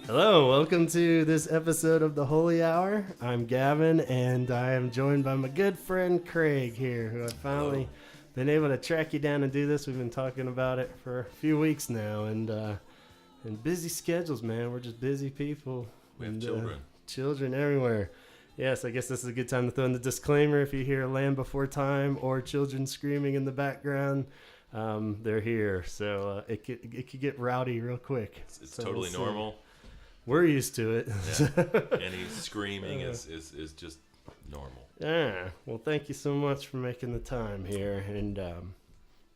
Hello, welcome to this episode of the Holy Hour. I'm Gavin, and I am joined by my good friend Craig here, who I've finally been able to track you down and do this. We've been talking about it for a few weeks now, and busy schedules, man. We're just busy people. We have children. Children everywhere. Yes, I guess this is a good time to throw in the disclaimer. If you hear Land Before Time or children screaming in the background, they're here. So it could get rowdy real quick. It's totally normal. We're used to it. Yeah. Any screaming is just normal. Yeah. Well, thank you so much for making the time here, and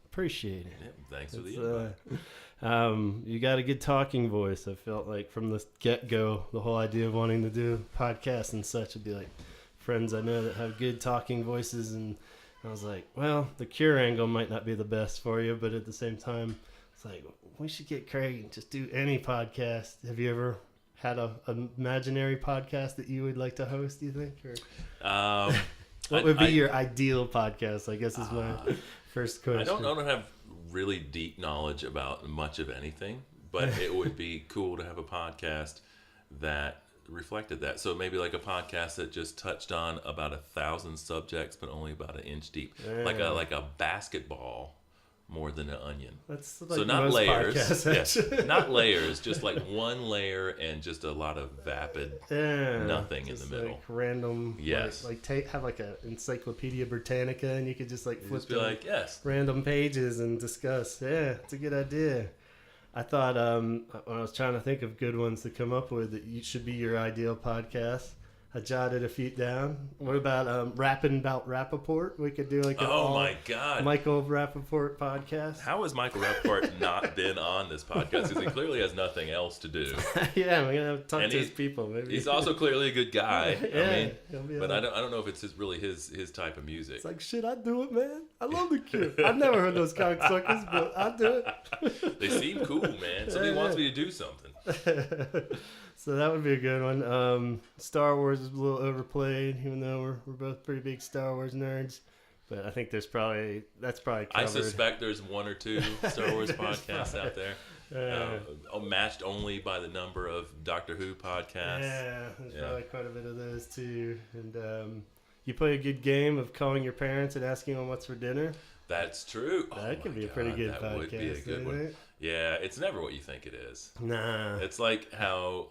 appreciate it. Yeah, thanks for the invite. You got a good talking voice. I felt like from the get-go, the whole idea of wanting to do podcasts and such would be like friends I know that have good talking voices, and I was like, well, the Cure angle might not be the best for you, but at the same time, it's like, we should get Craig and just do any podcast. Have you ever had an imaginary podcast that you would like to host, do you think? Or what would be your ideal podcast, I guess, is my first question. I don't have really deep knowledge about much of anything, but it would be cool to have a podcast that reflected that. So maybe like a podcast that just touched on about 1,000 subjects, but only about an inch deep. Yeah. Like a basketball more than an onion. That's like so not layers. Podcasts, not layers, just like one layer and just a lot of vapid nothing in the middle. Like random, yes. Have like a Encyclopedia Britannica, and you could just like flip random pages and discuss. Yeah, it's a good idea. I thought when I was trying to think of good ones to come up with, that you should be your ideal podcast. I jotted a few down. What about rapping about Rappaport? We could do like an my God, Michael Rappaport podcast. How has Michael Rappaport not been on this podcast? Because he clearly has nothing else to do. Yeah, we're gonna have to talk to his people. Maybe he's also clearly a good guy. Yeah, but I don't know if it's really his type of music. It's like, shit, I'd do it, man. I love the Cure. I've never heard those cocksuckers, but I'd do it. They seem cool, man. Somebody wants me to do something. So that would be a good one. Star Wars is a little overplayed, even though we're both pretty big Star Wars nerds. But I think that's probably covered. I suspect there's one or two Star Wars podcasts out there, matched only by the number of Doctor Who podcasts. Yeah, there's probably quite a bit of those too. And you play a good game of calling your parents and asking them what's for dinner. That's true. That could be a pretty good podcast. That would be a good one. Yeah, it's never what you think it is. Nah. It's like how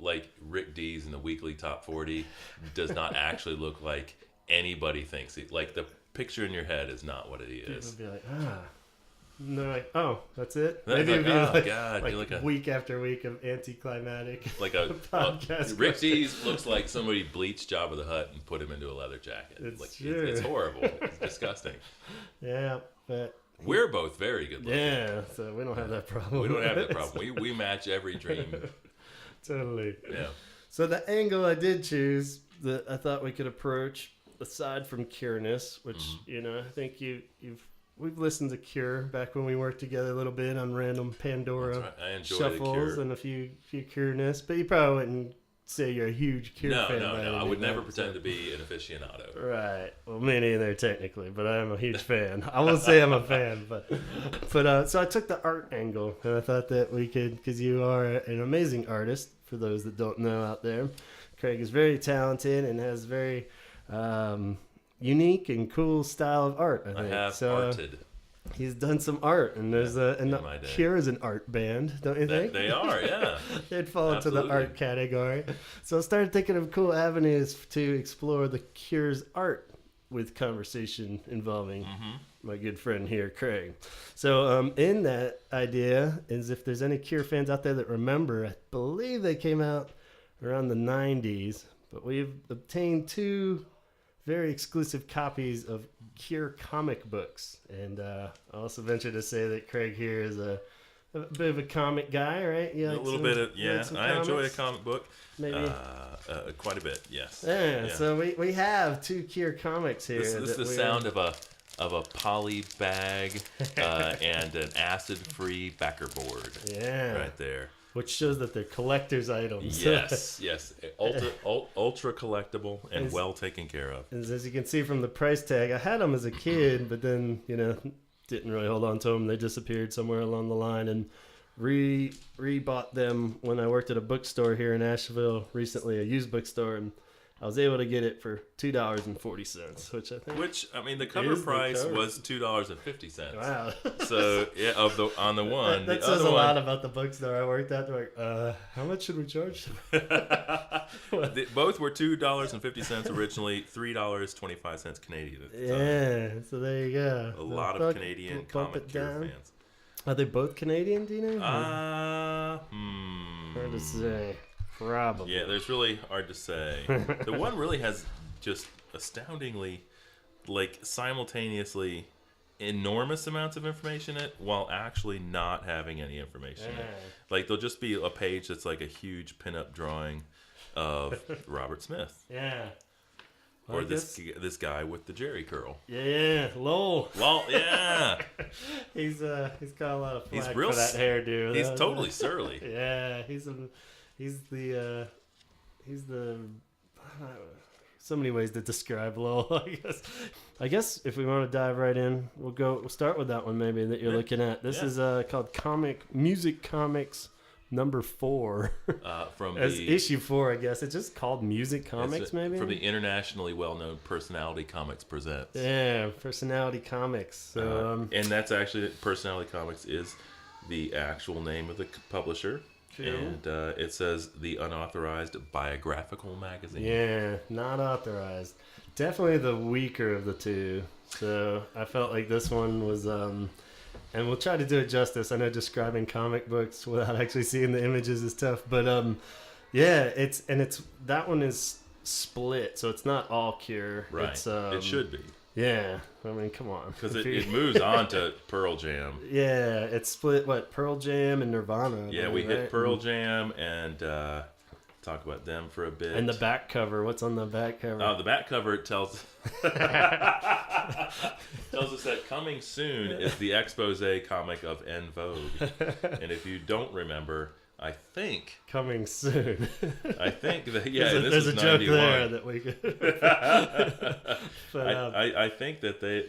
Rick Dees in the weekly top 40 does not actually look like anybody thinks. Like the picture in your head is not what it is. People would be like, And they're like, oh, that's it? Maybe it'd be God. Like week after week of anticlimactic like a podcast. Rick Dees looks like somebody bleached Jabba the Hutt and put him into a leather jacket. It's horrible. It's disgusting. Yeah, but we're both very good looking. Yeah, so we don't have that problem. We don't have that problem. We match every dream. Totally. Yeah. So the angle I did choose that I thought we could approach, aside from Cureness, which I think we've listened to Cure back when we worked together a little bit on random Pandora shuffles and a few Cureness, but you probably wouldn't say you're a huge Cure fan. No. I would never pretend to be an aficionado. Right. Well, me neither technically, but I am a huge fan. I will say I'm a fan, but so I took the art angle, and I thought that we could, because you are an amazing artist. For those that don't know out there, Craig is very talented and has very unique and cool style of art. I think. I have arted. He's done some art, and there's Cure is an art band, don't you think? They are, yeah. They'd fall into the art category. So I started thinking of cool avenues to explore the Cure's art with conversation involving my good friend here, Craig. So in that idea is if there's any Cure fans out there that remember, I believe they came out around the 90s, but we've obtained 2 very exclusive copies of Cure comic books. And I also venture to say that Craig here is a a bit of a comic guy, right? A little bit of, yeah. I enjoy a comic book. Maybe. Quite a bit, yes. Yeah, so we have 2 Cure comics here. This is the sound of a poly bag and an acid-free backer board. Yeah. Right there. Which shows that they're collector's items. Yes. Ultra collectible and well taken care of. As you can see from the price tag, I had them as a kid, but then, didn't really hold on to them. They disappeared somewhere along the line, and re-bought them when I worked at a bookstore here in Asheville recently, a used bookstore, and I was able to get it for $2.40, which I think. The cover price was $2.50. Wow. So yeah, on the one, that says a lot about the bookstore I worked at. They're like, how much should we charge? Both were $2.50 originally, $3.25 Canadian at the time. Yeah, so there you go. A lot of Canadian comic Cure fans. Are they both Canadian, do you know? Hard to say. Probably. Yeah, there's really hard to say. The one really has just astoundingly, simultaneously enormous amounts of information in it while actually not having any information in it. There'll just be a page that's like a huge pinup drawing of Robert Smith. Yeah. Or this guy with the Jerry curl. Yeah, Lowell, yeah. He's got a lot of flack for that hairdo. He's totally surly. Yeah, he's the so many ways to describe Lowell. I guess if we want to dive right in, we'll start with that one maybe that you're looking at. This is called Music Comics number 4. From issue 4, I guess. It's just called Music Comics, maybe? From the internationally well-known Personality Comics Presents. Yeah, Personality Comics. So, and that's actually, Personality Comics is the actual name of the publisher. True. And it says the unauthorized biographical magazine. Yeah, not authorized. Definitely the weaker of the two. So I felt like this one was... and we'll try to do it justice. I know describing comic books without actually seeing the images is tough, but it's that one is split, so it's not all Cure. Right. It should be. Yeah, I mean, come on. Because it moves on to Pearl Jam. Yeah, it's split. Pearl Jam and Nirvana. Yeah, we hit Pearl Jam and talk about them for a bit. And the back cover. What's on the back cover? Oh, the back cover tells us that coming soon is the expose comic of En Vogue. And if you don't remember, I think coming soon. I think that there's a joke there that we could. But, I think that they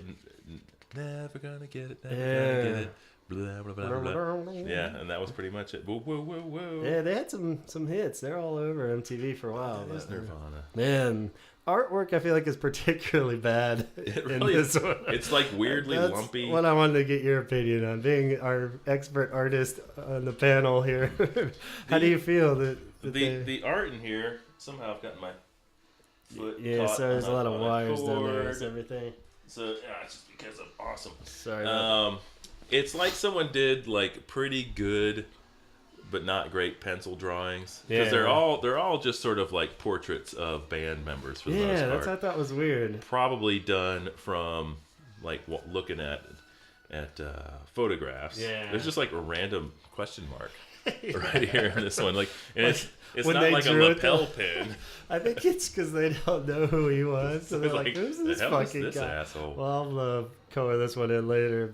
never gonna get it. Never gonna get it. Blah, blah, blah, blah. Yeah, and that was pretty much it. Whoa, whoa, whoa, whoa. Yeah, they had some hits. They're all over MTV for a while. That is Nirvana. Man, artwork I feel like is particularly bad in this one. It's weirdly lumpy. What I wanted to get your opinion on, being our expert artist on the panel here. How do you feel that the art in here? Somehow I've gotten my foot. Yeah, caught so there's a lot of wires down there and cord. Everything. So it's just because I'm awesome. Sorry. It's like someone did pretty good, but not great pencil drawings. Because they're all just sort of portraits of band members for the most part. Yeah, that's what I thought was weird. Probably done from looking at photographs. Yeah. There's just a random question mark right here in this one. And it's when not like a lapel it, pin. I think it's because they don't know who he was. So they're like, who's this fucking guy? Asshole? Well, I'll color this one in later.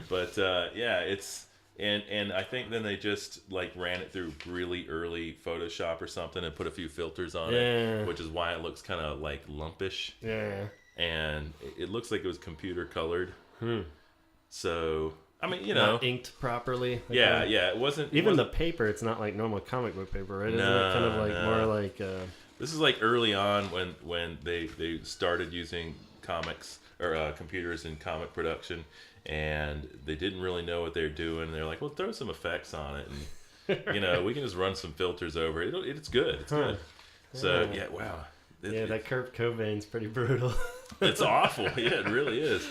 But yeah, it's... And I think then they just ran it through really early Photoshop or something and put a few filters on it, which is why it looks kind of lumpish. Yeah. And it looks like it was computer colored. So... I mean, not inked properly. Yeah, it wasn't... the paper, it's not like normal comic book paper, right? Isn't it kind of more like... This is early on when they started using comics or computers in comic production, and they didn't really know what they were doing. They're like, well, throw some effects on it, and we can just run some filters over it. It's good. It's good. So, wow. That Kurt Cobain's pretty brutal. It's awful. Yeah, it really is.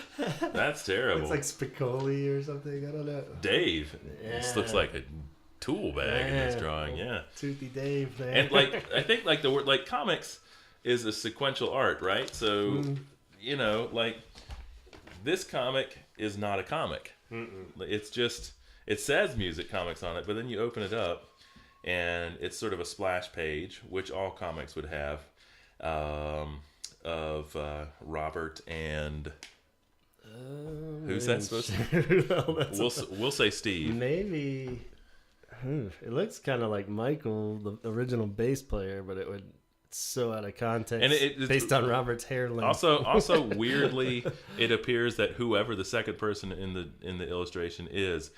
That's terrible. It's like Spicoli or something. I don't know. Dave. Yeah. This looks like a tool bag in this drawing. Yeah. Toothy Dave, man. And I think the word comics is a sequential art, right? So this comic is not a comic. Mm-mm. It's just it says music comics on it, but then you open it up, and it's sort of a splash page, which all comics would have, of Robert and who's that supposed to? Well, we'll say Steve. Maybe. It looks kind of like Michael, the original bass player, but it's so out of context. And it's based on Robert's hair length. Also, weirdly, it appears that whoever the second person in the illustration is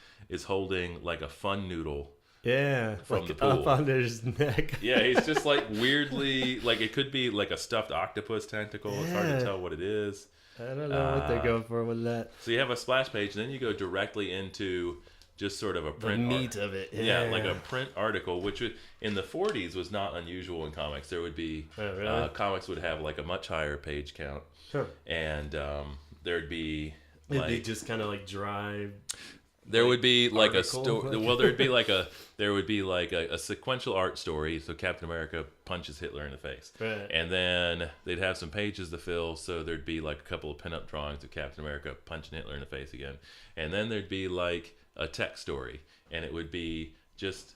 holding like a fun noodle. Yeah, from like the pool. Up on his neck. Yeah, he's just like weirdly, like it could be like a stuffed octopus tentacle. It's hard to tell what it is. I don't know what they're going for with that. So you have a splash page, and then you go directly into just sort of a print. The meat of it. Yeah, like a print article, which in the 40s was not unusual in comics. There would be comics would have like a much higher page count, and there'd be it'd be just kind of like dry. There would be like a story. Well, there would be like a sequential art story. So Captain America punches Hitler in the face, and then they'd have some pages to fill. So there'd be like a couple of pinup drawings of Captain America punching Hitler in the face again, and then there'd be like a text story, and it would be just,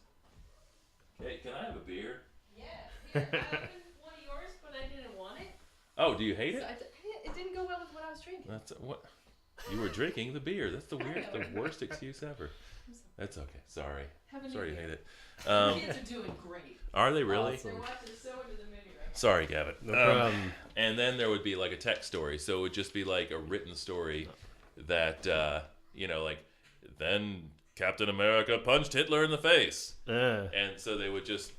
hey, can I have a beer? Yeah, here, I opened one of yours, but I didn't want it. Oh, do you hate it? It didn't go well with what I was drinking. That's what. You were drinking the beer. That's the worst excuse ever. That's okay. Sorry. Sorry you hate it. The kids are doing great. Are they really? Awesome. They're watching so into the movie right now. Sorry, Gavin. No problem. And then there would be like a text story. So it would just be like a written story that, like, then Captain America punched Hitler in the face. And so they would just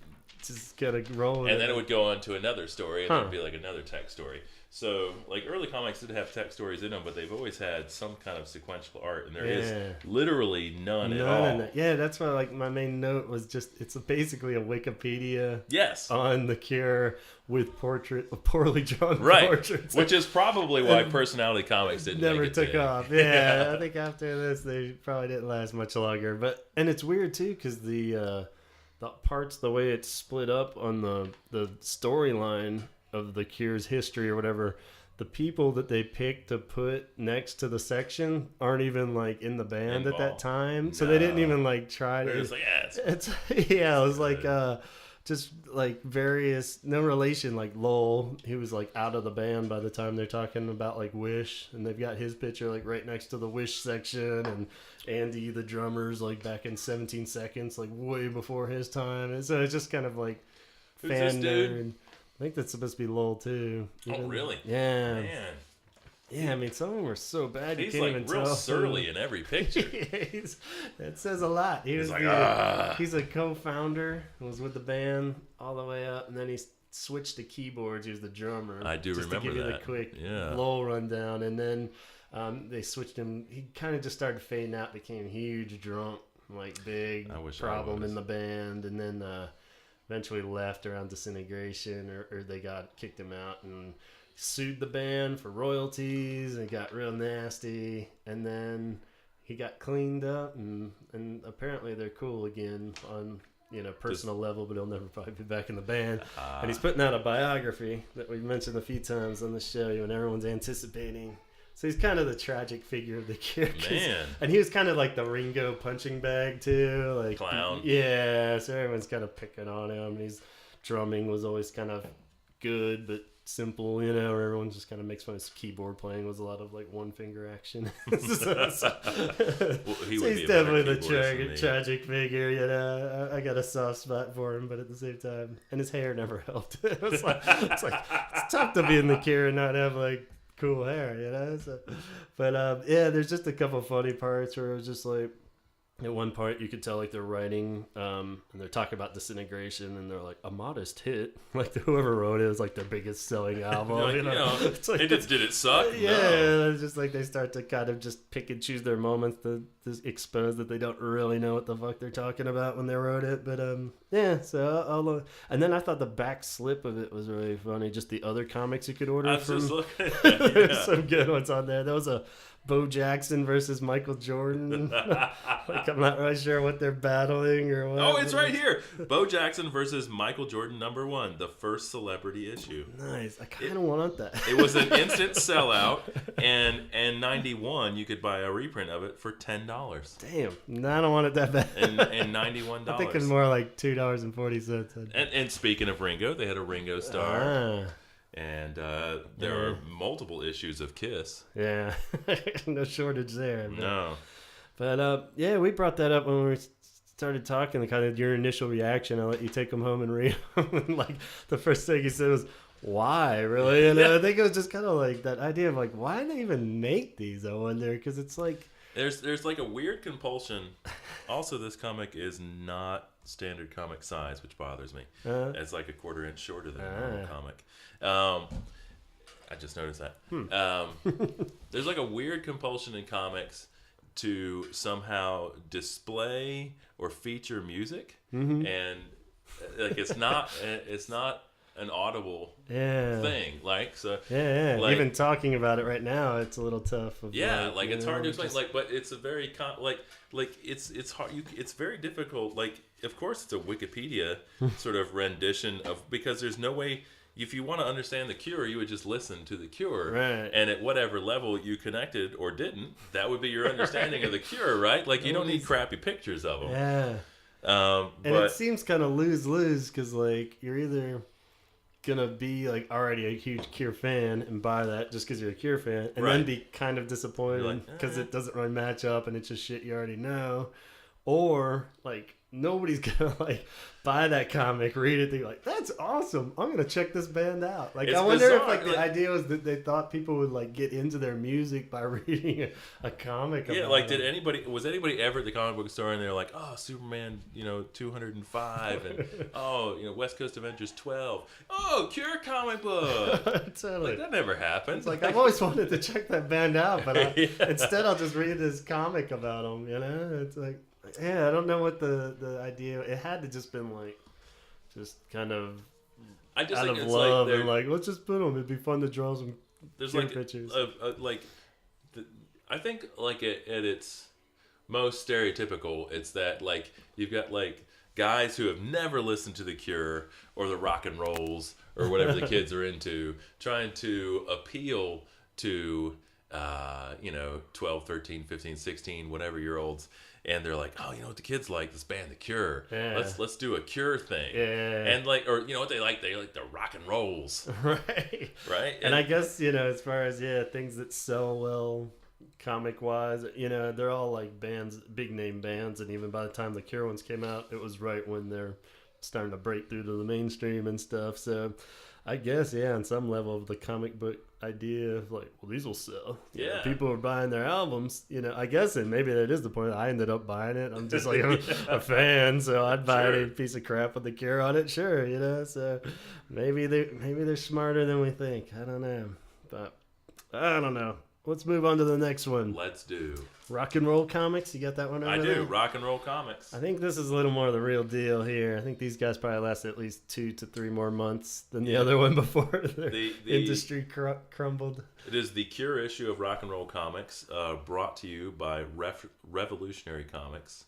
get a roll. And then it would go on to another story, and there'd be like another text story. So, like, early comics did have text stories in them, but they've always had some kind of sequential art, and there is literally none at all. Yeah, that's why, like, my main note was just, it's basically a Wikipedia on the Cure with poorly drawn portraits. Which is probably why Personality Comics didn't never make it took off. Yeah, I think after this, they probably didn't last much longer. And it's weird, too, because the parts, the way it's split up on the storyline of the Cure's history or whatever, the people that they picked to put next to the section aren't even like in the band at that time, so they didn't even like try to. It's like, it was like just like various, no relation. Like Lowell, he was like out of the band by the time they're talking about like Wish, and they've got his picture like right next to the Wish section, and Andy the drummer's like back in 17 Seconds, like way before his time, and so it's just kind of like fan nerd. I think that's supposed to be Lowell too. Oh, really? Yeah. Man. Yeah, I mean, some of them were so bad you He's can't like even real tell. surly in every picture. That says a lot. He's a co-founder. Was with the band all the way up, and then he switched to keyboards. He was the drummer. I do remember that. To give you the quick Lowell rundown, and then they switched him. He kind of just started fading out, became huge drunk, like big problem in the band, and then eventually left around Disintegration, or they kicked him out and sued the band for royalties, and it got real nasty, and then he got cleaned up, and apparently they're cool again on personal level, but he'll never probably be back in the band. And he's putting out a biography that we've mentioned a few times on the show, and everyone's anticipating. So he's kind of the tragic figure of the Cure. Man. And he was kind of like the Ringo punching bag, too. Like clown. Yeah, so everyone's kind of picking on him. And his drumming was always kind of good, but simple, or everyone just kind of makes fun of his keyboard playing was a lot of like one finger action. He's definitely the tragic figure, I got a soft spot for him, but at the same time, and his hair never helped. It's tough to be in the Cure and not have like cool hair, so, but there's just a couple funny parts where it was just like, at one part you could tell like they're writing and they're talking about Disintegration, and they're like, a modest hit, like whoever wrote it was like their biggest selling album. It's like, did it suck? Yeah, it's just like they start to kind of just pick and choose their moments to expose that they don't really know what the fuck they're talking about when they wrote it. But so and then I thought the back slip of it was really funny, just the other comics you could order from. Just looking at that, Some good ones on there. There was a Bo Jackson versus Michael Jordan. Like, I'm not really sure what they're battling or what. Oh, it's right here. Bo Jackson versus Michael Jordan #1, the first celebrity issue. Nice. I kind of want that. It was an instant sellout, and in 91 you could buy a reprint of it for $10. Damn. No, I don't want it that bad. And $91. I think it's more like $2.40. And speaking of Ringo, they had a Ringo star. And there are multiple issues of Kiss. Yeah. No shortage there. No. But, yeah, we brought that up when we started talking, kind of your initial reaction. I'll let you take them home and read them. And, like, the first thing he said was, why, really? And I think it was just kind of like that idea of, like, why did they even make these, I wonder? Because it's like... There's like a weird compulsion. Also, this comic is not standard comic size, which bothers me. It's like a 1/4 inch shorter than a normal comic. I just noticed that. There's like a weird compulsion in comics to somehow display or feature music, and like it's not an audible thing. Like so, like, even talking about it right now, it's a little tough. Like it's hard to explain. Like, but it's a very it's hard. It's very difficult. Like, of course, it's a Wikipedia sort of rendition of, because there's no way. If you want to understand The Cure, you would just listen to The Cure. Right. And at whatever level you connected or didn't, that would be your understanding of The Cure, right? Like, you don't need crappy pictures of them. Yeah. And it seems kind of lose-lose, because, like, you're either going to be, like, already a huge Cure fan and buy that just because you're a Cure fan, and then be kind of disappointed because it doesn't really match up and it's just shit you already know. Or, like, nobody's gonna like buy that comic, read it, think like, that's awesome, I'm gonna check this band out. Like, I wonder if like the idea was that they thought people would like get into their music by reading a comic. Yeah, like was anybody ever at the comic book store and they're like, oh, Superman 205 and West Coast Avengers 12, Cure comic book. Totally. Like, that never happened. It's like, I've always wanted to check that band out, but instead I'll just read this comic about them. It's like, yeah, I don't know what the idea. It had to just been like, just kind of out of love, and like, let's just put them. It'd be fun to draw some pictures. I think like at its most stereotypical, it's that like you've got like guys who have never listened to The Cure or the rock and rolls or whatever the kids are into, trying to appeal to 12, 13, 15, 16, whatever year olds. And they're like, oh, you know what the kids like? This band, The Cure. Yeah. Let's do a Cure thing. Yeah. And like, or you know what they like? They like the rock and rolls. Right. Right. And I guess, as far as things that sell well comic wise, they're all like bands, big name bands, and even by the time the Cure ones came out, it was right when they're starting to break through to the mainstream and stuff. So I guess, on some level of the comic book idea of like, well, these will sell. Yeah. People are buying their albums, I guess, and maybe that is the point. I ended up buying it. I'm just like a fan, so I'd buy any piece of crap with The Cure on it, sure, so maybe they're smarter than we think. I don't know. But I don't know. Let's move on to the next one. Let's do Rock and Roll Comics. You got that one over there? I do. There? Rock and Roll Comics. I think this is a little more the real deal here. I think these guys probably last at least 2 to 3 more months than the other one before the industry crumbled. It is the Cure issue of Rock and Roll Comics, brought to you by Revolutionary Comics.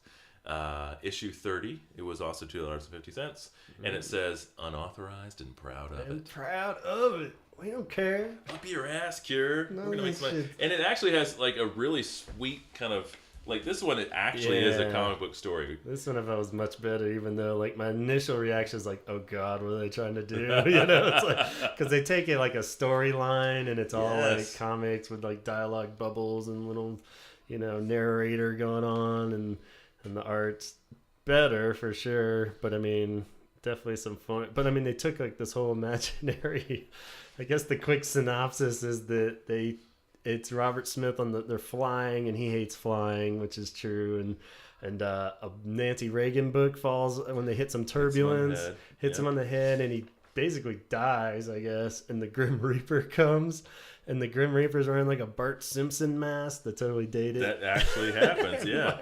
Issue 30. It was also $2.50, and it says unauthorized and proud of it. I'm proud of it. We don't care. Up your ass, Cure. No, we're gonna make some money. And it actually has like a really sweet kind of like this one. It actually is a comic book story. This one I thought was much better, even though like my initial reaction is like, oh god, what are they trying to do? It's like, because they take it like a storyline, and it's all like comics with like dialogue bubbles and little narrator going on, and the art's better for sure. But I mean, definitely some fun. But I mean, they took like this whole imaginary. I guess the quick synopsis is that it's Robert Smith they're flying, and he hates flying, which is true, and a Nancy Reagan book falls when they hit some turbulence, hits him on the head, and he basically dies, I guess, and the Grim Reaper comes, and the Grim Reaper's wearing like a Bart Simpson mask that totally dated. That actually happens, yeah.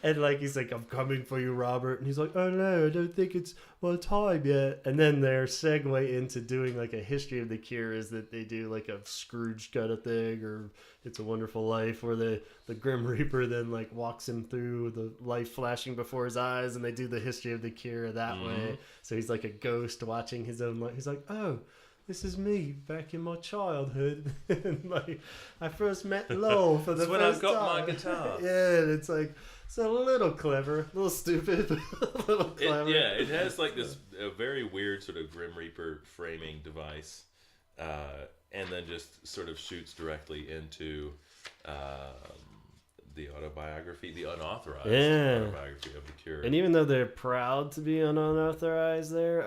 And he's like, I'm coming for you, Robert. And he's like, oh no, I don't think it's my time yet. And then their segue into doing like a history of the Cure is that they do like a Scrooge kind of thing, or It's a Wonderful Life, where the Grim Reaper then like walks him through the life flashing before his eyes, and they do the history of the Cure that way. So he's like a ghost watching his own life. He's like, oh, this is me back in my childhood. And I first met Lowell for the That's when first I got time. my guitar. Yeah, and it's like, it's a little clever, a little stupid, but a little clever. It has like this a very weird sort of Grim Reaper framing device, and then just sort of shoots directly into the autobiography, the unauthorized autobiography of the Cure. And even though they're proud to be unauthorized there,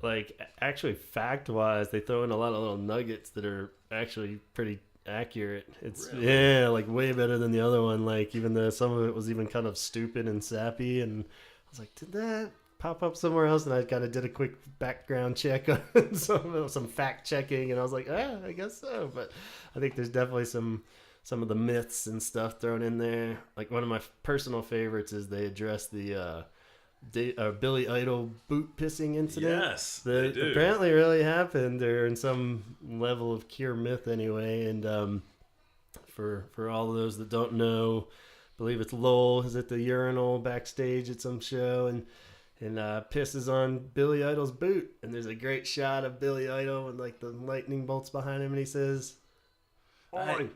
like actually fact-wise, they throw in a lot of little nuggets that are actually pretty accurate. It's really? like way better than the other one. Like even though some of it was even kind of stupid and sappy, and I was like, did that pop up somewhere else? And I kind of did a quick background check on some fact checking, and I was like, I guess so. But I think there's definitely some of the myths and stuff thrown in there. Like one of my personal favorites is they address the Billy Idol boot pissing incident. Yes, that they do. Apparently really happened, or in some level of Cure myth anyway. And for all of those that don't know, I believe it's Lowell is at the urinal backstage at some show and pisses on Billy Idol's boot, and there's a great shot of Billy Idol and like the lightning bolts behind him, and he says, Hey,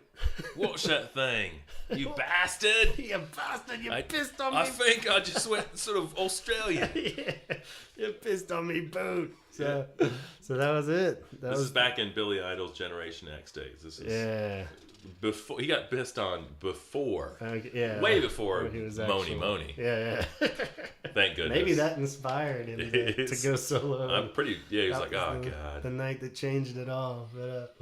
watch that thing, you bastard! You bastard, you pissed on me. I think I just went sort of Australian. Yeah, you pissed on me boot. So that was it. This is back in Billy Idol's Generation X days. This is before he got pissed on before. Way before he was Moni. Yeah. Thank goodness. Maybe that inspired him to go solo. I'm pretty. Yeah, he's like, oh god. The night that changed it all. But,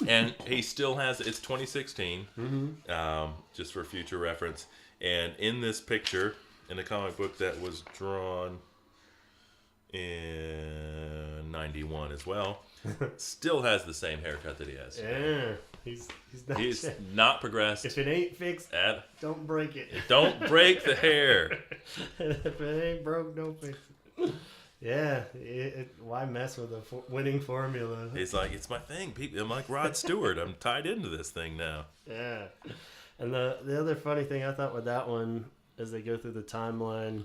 and he still has. It's 2016. Just for future reference. And in this picture, in the comic book that was drawn in 91 as well, still has the same haircut that he has. Yeah, he's not progressed. If it ain't fixed, don't break it. Don't break the hair. If it ain't broke, don't fix it. Yeah, why mess with a winning formula? He's like, it's my thing. People, I'm like Rod Stewart. I'm tied into this thing now. Yeah, and the other funny thing I thought with that one, as they go through the timeline,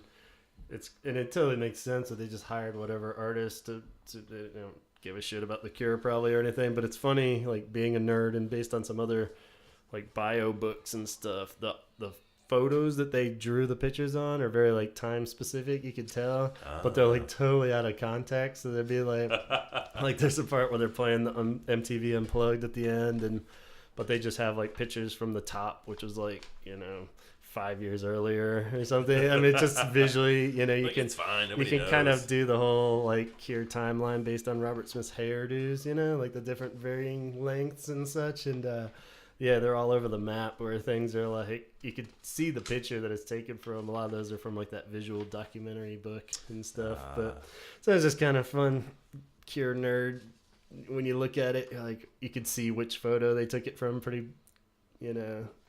it totally makes sense that they just hired whatever artist to give a shit about the Cure probably or anything. But it's funny, like being a nerd and based on some other like bio books and stuff, the photos that they drew the pictures on are very like time specific, you could tell, but they're like totally out of context. So they'd be like like there's a part where they're playing the MTV Unplugged at the end, but they just have like pictures from the top, which was like 5 years earlier or something. I mean, just visually, you like, can kind of do the whole like Cure timeline based on Robert Smith's hairdos, like the different varying lengths and such. And yeah, they're all over the map where things are like, you could see the picture that it's taken from. A lot of those are from like that visual documentary book and stuff. But so it's just kind of fun, Cure nerd. When you look at it, like you could see which photo they took it from pretty,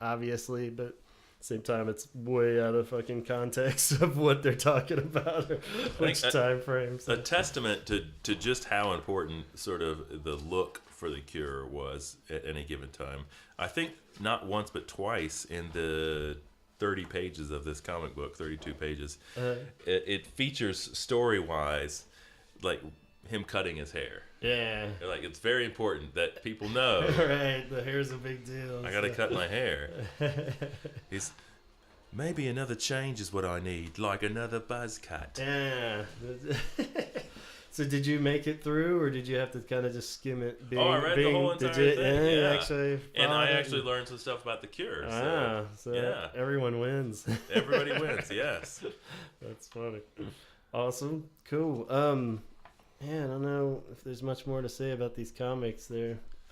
obviously, but at the same time, it's way out of fucking context of what they're talking about or which time frame. So. A testament to just how important sort of the look for the Cure was at any given time. I think not once but twice in the 30 pages of this comic book, 32 pages, it features story-wise like him cutting his hair. Yeah. Like, it's very important that people know. Right, the hair's a big deal. I gotta cut my hair. He's, maybe another change is what I need, like another buzz cut. Yeah. So did you make it through, or did you have to kind of just skim it? I read the whole entire thing. Yeah, I actually learned some stuff about the Cure. So everyone wins. Everybody wins, yes. That's funny. Awesome. Cool. Yeah, I don't know if there's much more to say about these comics.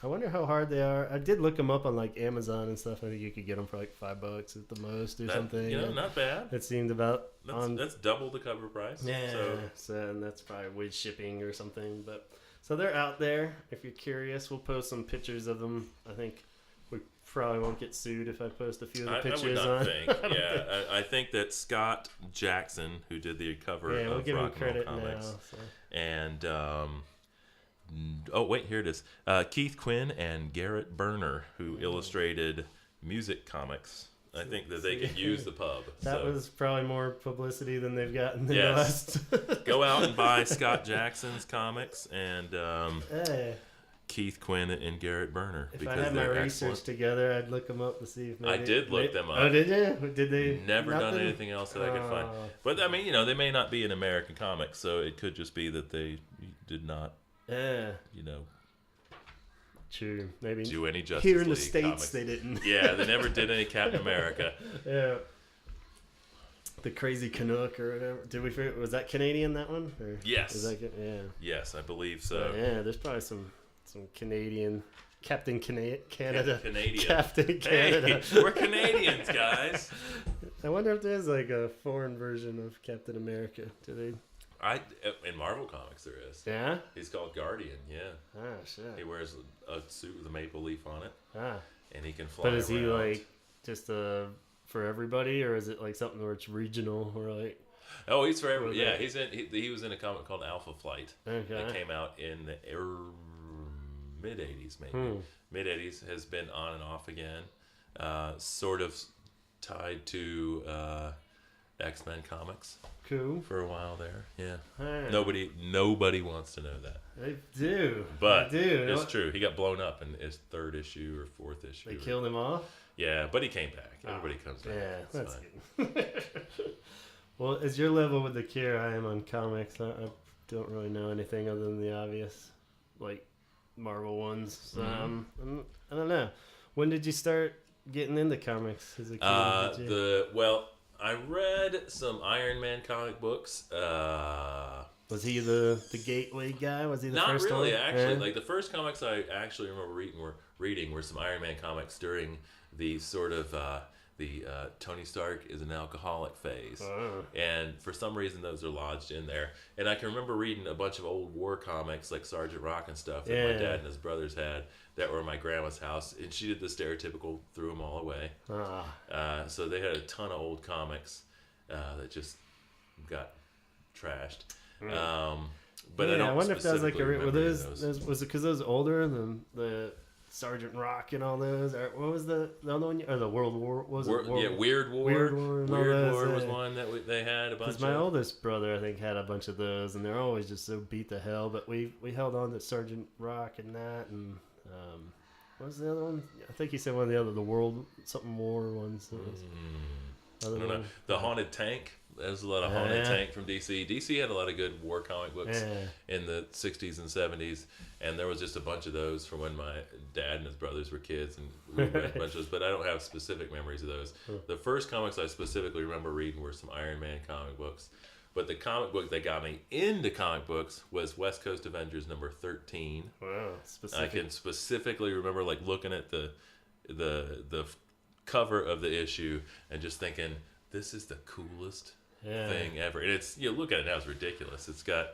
I wonder how hard they are. I did look them up on like Amazon and stuff. I think you could get them for like $5 at the most or something. Not bad. It seemed about that's double the cover price. Yeah. So and that's probably with shipping or something. But So they're out there. If you're curious, we'll post some pictures of them. I think we probably won't get sued if I post a few of the pictures I would not on. think. Yeah, I think that Scott Jackson, who did the cover Yeah, we'll of give him Rock and Roll credit Comics, now. So. and oh wait, here it is. Keith Quinn and Garrett Berner, who illustrated music comics. I think that they could use the pub. That was probably more publicity than they've gotten in the Yes. last. Go out and buy Scott Jackson's comics and Hey, Keith Quinn and Garrett Berner. if I because had my they're research excellent. together, I'd look them up to see if maybe... I did look them up. Oh, did you? Did they? Never done nothing? anything else that I could find. Oh. But I mean, you know, they may not be an American comic, so it could just be that they did not, Yeah, you know, true. Maybe do any Justice here in the League States comics. they didn't. Yeah, they never did any Captain America. Yeah. The Crazy Canuck or whatever. Did we figure, was that Canadian, that one? Or Yes. is that, yeah. Yes, I believe so. Yeah, there's probably some Canadian Captain Canada. Canadian. Captain Canada. Hey, we're Canadians, guys. I wonder if there's like a foreign version of Captain America. Do they? In Marvel Comics there is. Yeah. He's called Guardian. Yeah. Ah, shit. He wears a suit with a maple leaf on it, Ah. and he can fly. But is he around. like just for everybody, or is it like something where it's regional, or like? Oh, he's for everybody. Okay. Yeah, he was in a comic called Alpha Flight. Okay. That came out in the mid '80s, maybe. Mid '80s, has been on and off again. Sort of tied to X-Men comics Cool. for a while there. Yeah. Alright. Nobody wants to know that. They do. But they do. it's true. He got blown up in his third issue or fourth issue. They killed him off. Yeah, but he came back. Everybody comes back. Yeah, It's that's fine. good. Well, as your level with the Cure, I am on comics. I don't really know anything other than the obvious, like Marvel ones. So, I don't know. When did you start getting into comics as a kid? Did you- I read some Iron Man comic books. Was he the gateway guy? Was he the Not first really, one? actually. Yeah. Like the first comics I actually remember reading were some Iron Man comics during the sort of the Tony Stark is an alcoholic phase. Oh. And for some reason, those are lodged in there. And I can remember reading a bunch of old war comics like Sergeant Rock and stuff that my dad and his brothers had that were in my grandma's house. And she did the stereotypical threw them all away. Ah. So they had a ton of old comics that just got trashed. But Yeah, I wonder if that was like specifically were remember those was it because those older than the Sergeant Rock and all those? Or what was the other one? Or the World War? Was it World yeah, Weird War. Weird War, and all Weird those, War was yeah. one that they had a bunch Because my of. oldest brother, I think, had a bunch of those, and they're always just so beat to hell. But we held on to Sergeant Rock and that, and what was the other one? I think he said one of the other, the World something War ones. That was I don't know. The Haunted Tank. There's a lot of Haunted Tank from DC. DC had a lot of good war comic books in the 60s and 70s, and there was just a bunch of those from when my dad and his brothers were kids, and we read a bunch of those, but I don't have specific memories of those. The first comics I specifically remember reading were some Iron Man comic books, but the comic book that got me into comic books was West Coast Avengers number 13. Wow, specific. I can specifically remember like looking at the cover of the issue and just thinking, this is the coolest thing ever. And it's, you look at it now, it's ridiculous. It's got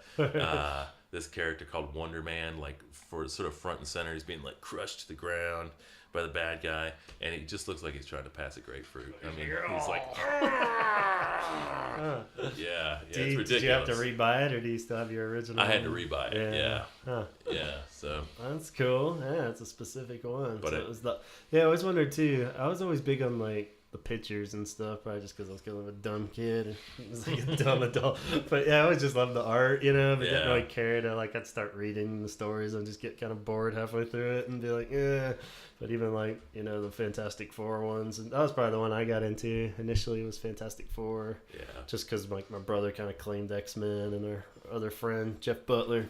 this character called Wonder Man, like for sort of front and center. He's being like crushed to the ground by the bad guy, and he just looks like he's trying to pass a grapefruit. I mean, he's like, yeah, it's ridiculous. Did you have to rebuy it, or do you still have your original? I had to rebuy it. Yeah. So that's cool. Yeah, it's a specific one. But so it it was the. Yeah, I always wondered too. I was always big on like the pictures and stuff, probably just because I was kind of a dumb kid. I was like a dumb adult. But yeah, I always just loved the art, but didn't really care to I'd start reading the stories and just get kind of bored halfway through it and be like, yeah. But even the Fantastic Four ones, and that was probably the one I got into initially, was Fantastic Four. yeah. Just because my brother kind of claimed X-Men, and our other friend Jeff Butler.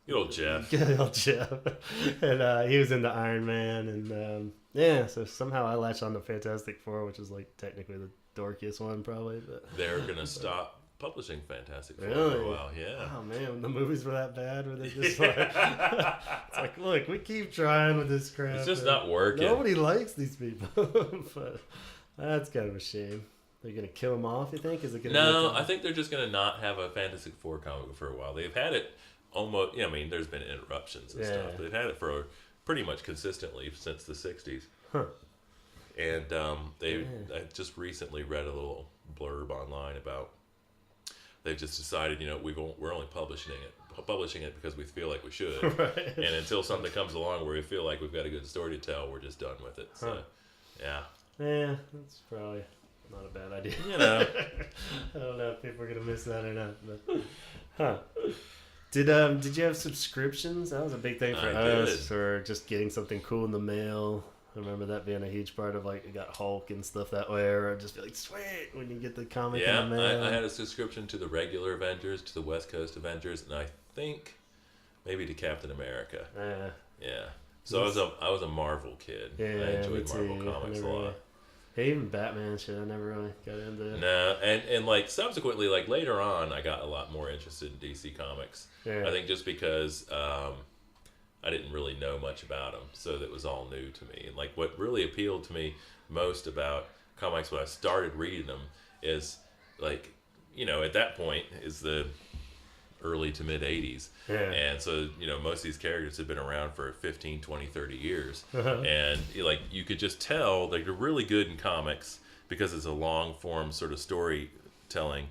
Good old Jeff. Good old Jeff. And he was into Iron Man, and so somehow I latched on to Fantastic Four, which is technically the dorkiest one probably. But They're gonna stop publishing Fantastic Four Really? for a while. Yeah. oh man, the movies were that bad, were they just it's like, look, we keep trying with this crap. It's just and not working. Nobody likes these people. But that's kind of a shame. They're gonna kill them off, you think? Is it gonna No, I think they're just gonna not have a Fantastic Four comic for a while. They've had it almost. I mean, there's been interruptions and stuff, but they've had it for pretty much consistently since the '60s. Huh. And I just recently read a little blurb online about they've just decided, we're only publishing it because we feel like we should. Right. And until something comes along where we feel like we've got a good story to tell, we're just done with it. So, yeah. Yeah, that's probably not a bad idea. I don't know if people are gonna miss that or not. But, Did you have subscriptions? That was a big thing for us, or just getting something cool in the mail. I remember that being a huge part of, like, you got Hulk and stuff that way, or I'd just be like, sweet, when you get the comic in the mail. I had a subscription to the regular Avengers, to the West Coast Avengers, and I think maybe to Captain America. Yeah. So I was a Marvel kid. Yeah, I enjoyed Marvel comics a lot. Hey, even Batman shit, I never really got into. No, and like subsequently, like later on, I got a lot more interested in DC Comics. Yeah. I think just because I didn't really know much about them, so that was all new to me. And like what really appealed to me most about comics when I started reading them is, like, at that point is the early to mid 80s. Yeah. And so, most of these characters have been around for 15, 20, 30 years. And like you could just tell like they're really good in comics because it's a long form sort of storytelling.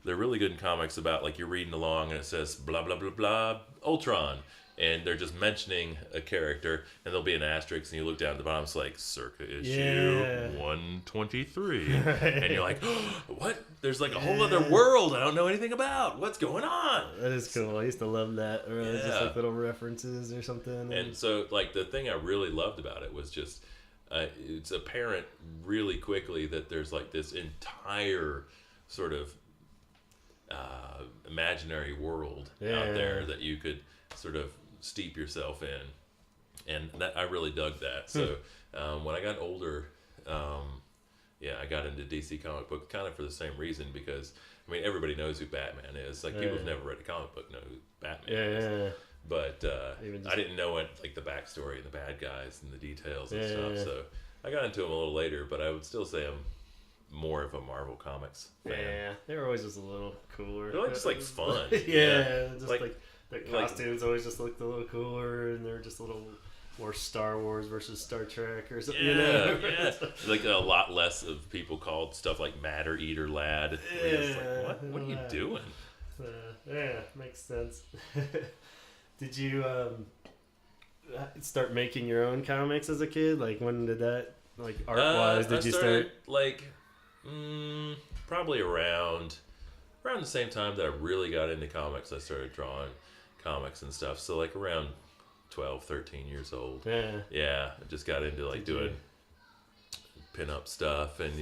They're really good in comics about, like, you're reading along and it says blah blah blah blah Ultron, and they're just mentioning a character, and there'll be an asterisk, and you look down at the bottom, it's like circa issue 123, and you're like, oh, what? There's like a whole other world I don't know anything about. What's going on? That is cool. I used to love that. Or just like little references or something. And so, like, the thing I really loved about it was just it's apparent really quickly that there's like this entire sort of imaginary world out there that you could sort of steep yourself in, and that I really dug that. So when I got older, I got into DC comic book kind of for the same reason, because I mean everybody knows who Batman is. Like people who've never read a comic book know who Batman is. But I didn't know it, like the backstory and the bad guys and the details and stuff. So I got into them a little later, but I would still say I'm more of a Marvel Comics fan. Yeah, they were always just a little cooler. They're like just like fun. Just like their costumes always just looked a little cooler, and they're just a little more Star Wars versus Star Trek or something. Like a lot less of people called stuff like Matter Eater Lad. Like, what are you doing? Makes sense. Did you start making your own comics as a kid? Like, when did that, like, art-wise, did you start? Like, probably around the same time that I really got into comics. I started drawing comics and stuff. So, like, around 12, 13 years old. I just got into, like, doing pin-up stuff and,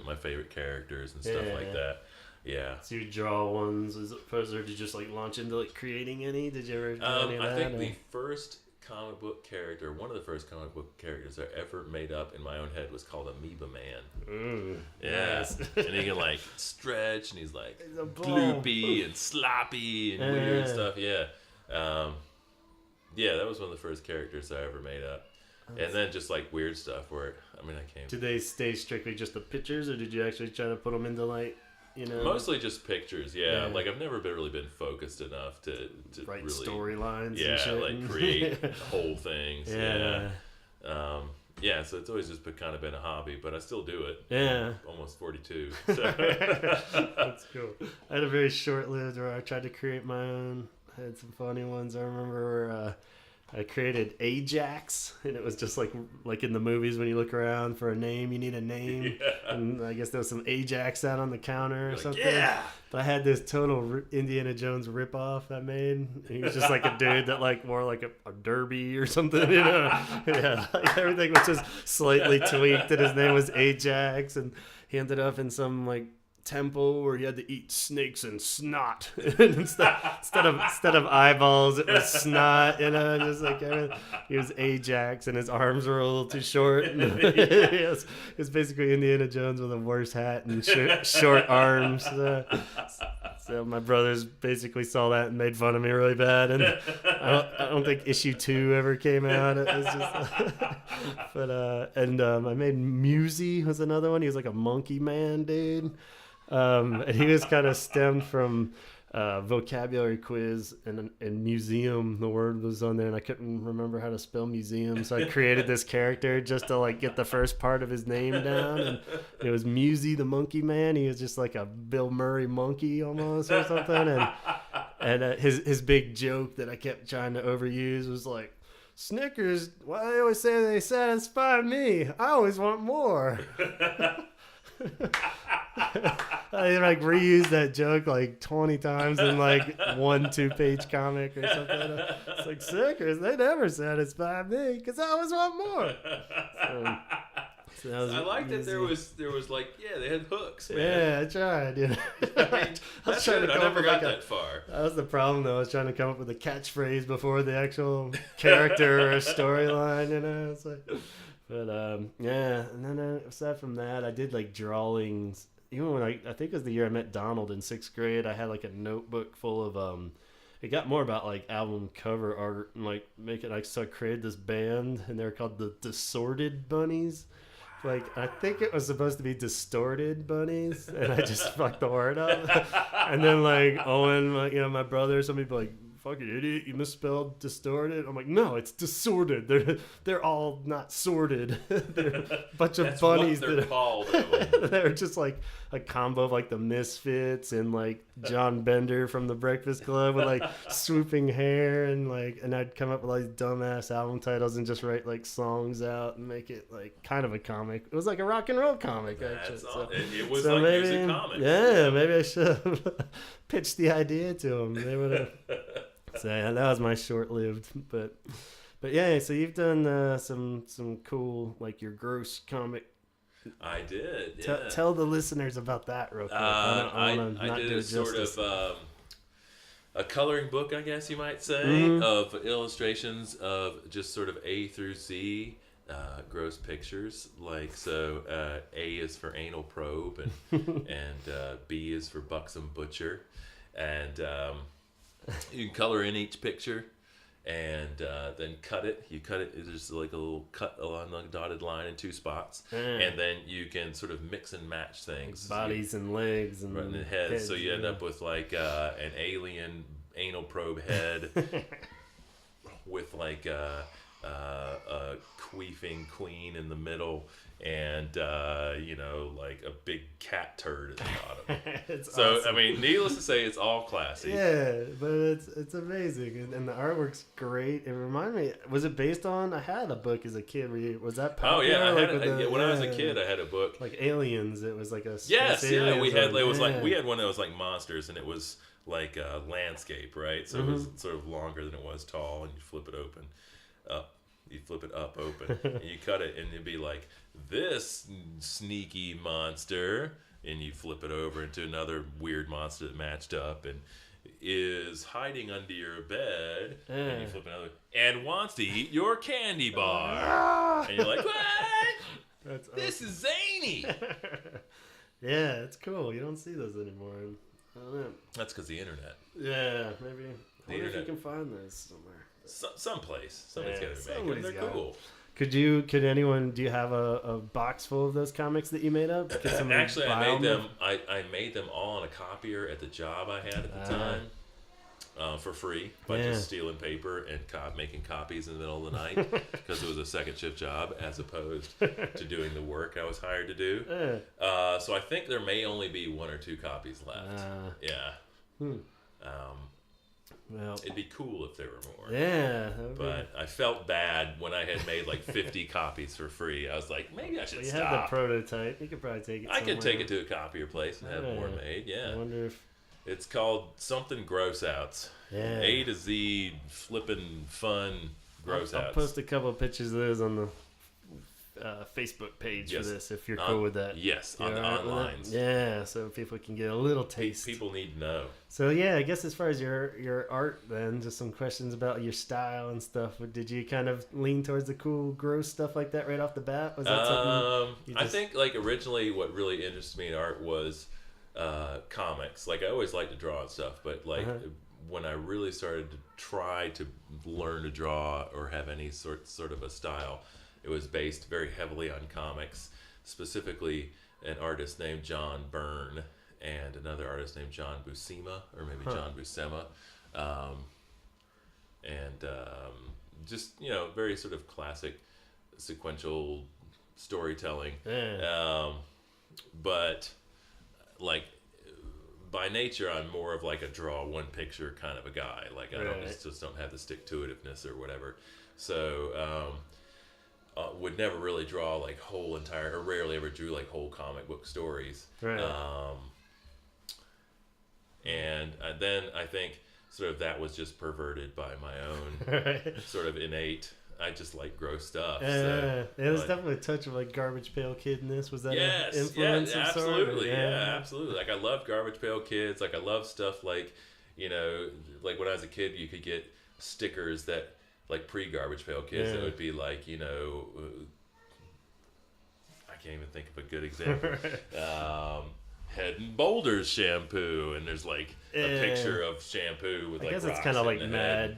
my favorite characters and stuff like that. Yeah. So you draw ones, or did you just, like, launch into, like, creating any? Did you ever do any of that? I think the first comic book character, one of the first comic book characters I ever made up in my own head was called Amoeba Man. Nice. And he can, like, stretch, and he's like gloopy and sloppy and weird stuff. That was one of the first characters I ever made up. And then just like weird stuff where Did they stay strictly just the pictures, or did you actually try to put them into, like, mostly just pictures, Like I've never really been focused enough to write really storylines and shit. Like create whole things. So it's always just kind of been a hobby, but I still do it. I'm almost 42. So. That's cool. I had a very short-lived where I tried to create my own. I had some funny ones. I remember where I created Ajax, and it was just like in the movies when you look around for a name, you need a name. And I guess there was some Ajax out on the counter or something. But I had this total Indiana Jones ripoff I made. He was just like a dude that like wore like a derby or something, like everything was just slightly tweaked, and his name was Ajax, and he ended up in some like temple where he had to eat snakes and snot instead of eyeballs. It was snot, just like he was Ajax, and his arms were a little too short. It was basically Indiana Jones with a worse hat and short arms. So my brothers basically saw that and made fun of me really bad, and I don't think issue 2 ever came out. It was just, I made Musey was another one. He was like a monkey man dude. And he was kind of stemmed from vocabulary quiz and museum. The word was on there, and I couldn't remember how to spell museum, so I created this character just to like get the first part of his name down. And it was Musey the Monkey Man. He was just like a Bill Murray monkey almost or something. And his big joke that I kept trying to overuse was like, Snickers, why they always say they satisfy me? I always want more. I like reused that joke like 20 times in like 1-2-page comic or something. It's like, Snickers, they never satisfy me because I always want more. So I like that there was like, yeah, they had hooks, man. Yeah, I tried. You know? I mean, that's good. I never got that far. That was the problem, though. I was trying to come up with a catchphrase before the actual character or storyline, you know. It's like, but yeah, and then aside from that, I did like drawings. Even when I think it was the year I met Donald in 6th grade, I had like a notebook full of it got more about like album cover art and like making. So I created this band, and they're called the Disorted Bunnies. Like, I think it was supposed to be Distorted Bunnies, and I just fucked the word up. And then, like, Owen, like, you know, my brother, some people like, fucking idiot, you misspelled distorted. I'm like, no, it's disordered. They're all not sorted. They're a bunch of That's bunnies what they're called. they're just like a combo of like the Misfits and like John Bender from the Breakfast Club with like swooping hair and I'd come up with like dumbass album titles and just write like songs out and make it like kind of a comic. It was like a rock and roll comic, actually. So, it was like maybe, music comics. Yeah, maybe I should have pitched the idea to them. They would have. So yeah, that was my short-lived, but yeah. So you've done some cool, like your gross comic. I did. Yeah. Tell the listeners about that real quick. I did a sort of a coloring book, I guess you might say, of illustrations of just sort of A through Z gross pictures. Like so, A is for anal probe, and B is for buxom butcher, and you can color in each picture and then cut it. You cut it, there's just like a little cut along the dotted line in 2 spots. And then you can sort of mix and match things. Like bodies and legs and heads. So you end up with like an alien anal probe head with like a queefing queen in the middle. And like a big cat turd at the bottom. So awesome. I mean, needless to say, it's all classy. Yeah, but it's amazing, and the artwork's great. It reminded me. Was it based on? I had a book as a kid. Was that popular? Oh yeah, when I was a kid, I had a book like Aliens. It was like a we had we had one that was like monsters, and it was like a landscape, right? So it was sort of longer than it was tall, and you flip it open, up. You flip it up open, and you cut it, and it'd be like, this sneaky monster, and you flip it over into another weird monster that matched up, and is hiding under your bed, and you flip another, and wants to eat your candy bar. And you're like, what? That's awesome. This is zany. Yeah, it's cool. You don't see those anymore. I don't know. That's because the internet. Yeah, maybe. I wonder if you can find those somewhere. Someplace. Somebody's got to make them. They're cool. Do you have a box full of those comics that you made up? Actually, I made them. I made them all on a copier at the job I had at the time for free by just stealing paper and making copies in the middle of the night because it was a second shift job as opposed to doing the work I was hired to do. So I think there may only be 1 or 2 copies left. Well, it'd be cool if there were more. Yeah. But I felt bad when I had made like 50 copies for free. I was like, maybe I should stop. You have the prototype. You could probably take it somewhere. I could take it to a copier place and have more made, yeah. I wonder if... It's called something gross outs. Yeah. A to Z flipping fun gross outs. I'll post a couple of pictures of those on the Facebook page for this if you're cool with that. Yes, on the online. Yeah, so people can get a little taste. People need to know. So yeah, I guess as far as your art then, just some questions about your style and stuff. Did you kind of lean towards the cool, gross stuff like that right off the bat? Was that something I think like originally what really interested me in art was comics. Like I always liked to draw and stuff, but like when I really started to try to learn to draw or have any sort of a style, it was based very heavily on comics, specifically an artist named John Byrne. and another artist named John Buscema, or maybe John Buscema. Just, very sort of classic sequential storytelling. But like by nature, I'm more of like a draw one picture kind of a guy. Like I just don't have the stick-to-itiveness or whatever. So would never really draw like whole entire, or rarely ever drew like whole comic book stories. And then I think sort of that was just perverted by my own sort of innate. I just like gross stuff. There's definitely a touch of like Garbage Pail Kid in this. Was that an influence? Yeah, absolutely. Absolutely. Like I love Garbage Pail Kids. Like I love stuff like, like when I was a kid, you could get stickers that like pre-Garbage Pail Kids. It would be like, I can't even think of a good example. Head and Boulders shampoo, and there's like a picture of shampoo with like rocks. I guess it's kind of like Mad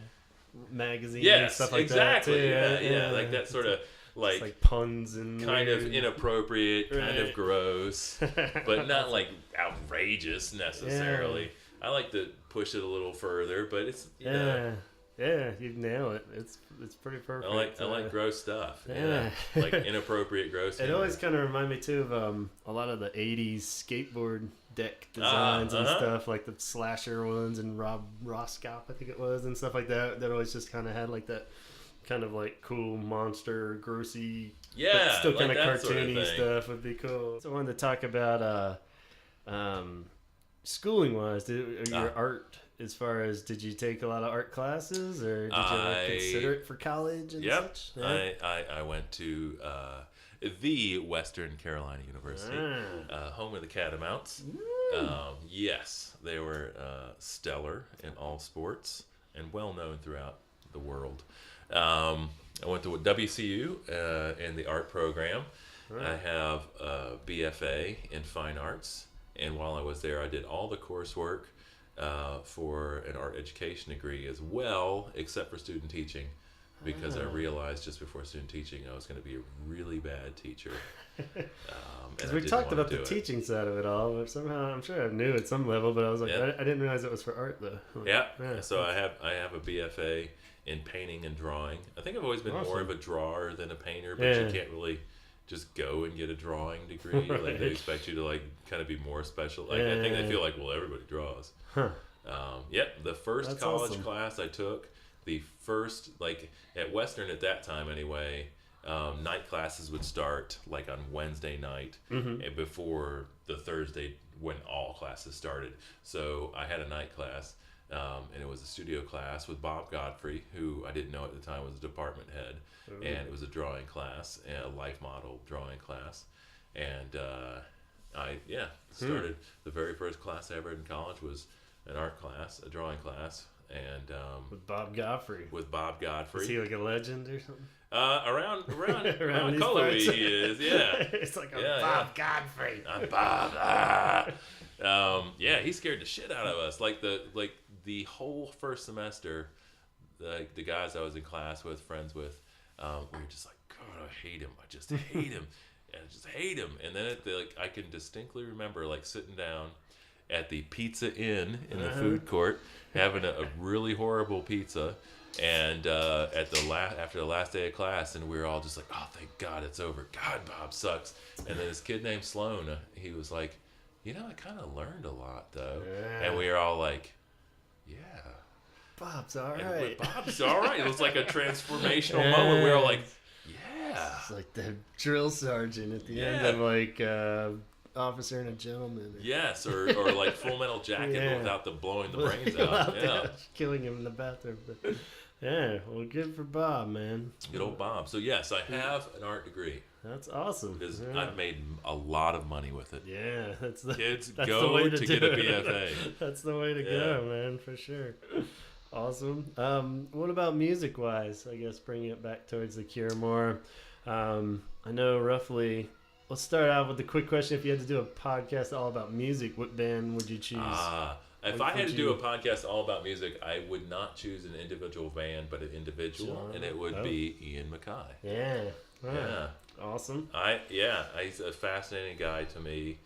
Magazine and stuff like that too. Yeah, like that sort of like puns and kind of inappropriate, kind of gross, but not like outrageous necessarily. I like to push it a little further, but it's you nail it. It's pretty perfect. I like gross stuff. Like inappropriate gross. It always kind of remind me too of a lot of the '80s skateboard deck designs and stuff, like the slasher ones and Rob Roscop, I think it was, and stuff like that. That always just kind of had like that kind of like cool monster, grossy, but still kind of cartoony sort of stuff would be cool. So I wanted to talk about schooling wise, your art. As far as, did you take a lot of art classes, or did you consider it for college and such? Yeah. I went to the Western Carolina University, home of the Catamounts. Yes, they were stellar in all sports and well known throughout the world. I went to WCU in the art program. I have a BFA in fine arts, and while I was there, I did all the coursework for an art education degree as well, except for student teaching, because I realized just before student teaching I was going to be a really bad teacher. Because we talked about the teaching side of it all, but somehow I'm sure I knew at some level, but I was like, I didn't realize it was for art though. So I have a BFA in painting and drawing. I think I've always been more of a drawer than a painter, but you can't really just go and get a drawing degree. Like they expect you to like kind of be more special. Like I think they feel like, well, everybody draws. The first college class I took, the first, like at Western at that time anyway, night classes would start like on Wednesday night and before the Thursday when all classes started. So I had a night class, and it was a studio class with Bob Godfrey, who I didn't know at the time was a department head. And it was a drawing class, a life model drawing class. And I started the very first class I ever had in college was an art class, a drawing class, and with Bob Godfrey. Is he like a legend or something? Around Cullowhee he is, yeah. It's like Bob Godfrey. I'm Bob. He scared the shit out of us. Like the whole first semester, the guys I was in class with, friends with, we were just like, God, I hate him. I just hate him. And I just hate him. And then I can distinctly remember like sitting down at the Pizza Inn in the food court, having a really horrible pizza, and after the last day of class, and we were all just like, oh, thank God it's over. God, Bob sucks. And then this kid named Sloan, he was like, I kind of learned a lot though. And we were all like, yeah. Bob's all right. Bob's all right. It was like a transformational moment. We were all like, yeah. It's like the drill sergeant at the end of like Officer and a Gentleman. Yes, or like Full Metal Jacket, but without blowing the brains out. Killing him in the bathroom. But, well, good for Bob, man. Good old Bob. So yes, I have an art degree. That's awesome. Because I've made a lot about with it. Yeah, kids that's go the way to get a BFA. That's the way to go, man, for sure. Awesome. What about music-wise? I guess bringing it back towards the Cure more. I know roughly. Let's start out with the quick question. If you had to do a podcast all about music, what band would you choose? If I had to do a podcast all about music, I would not choose an individual band, but an individual, and it would be Ian MacKaye. Yeah. Right. Yeah. Awesome. He's a fascinating guy to me.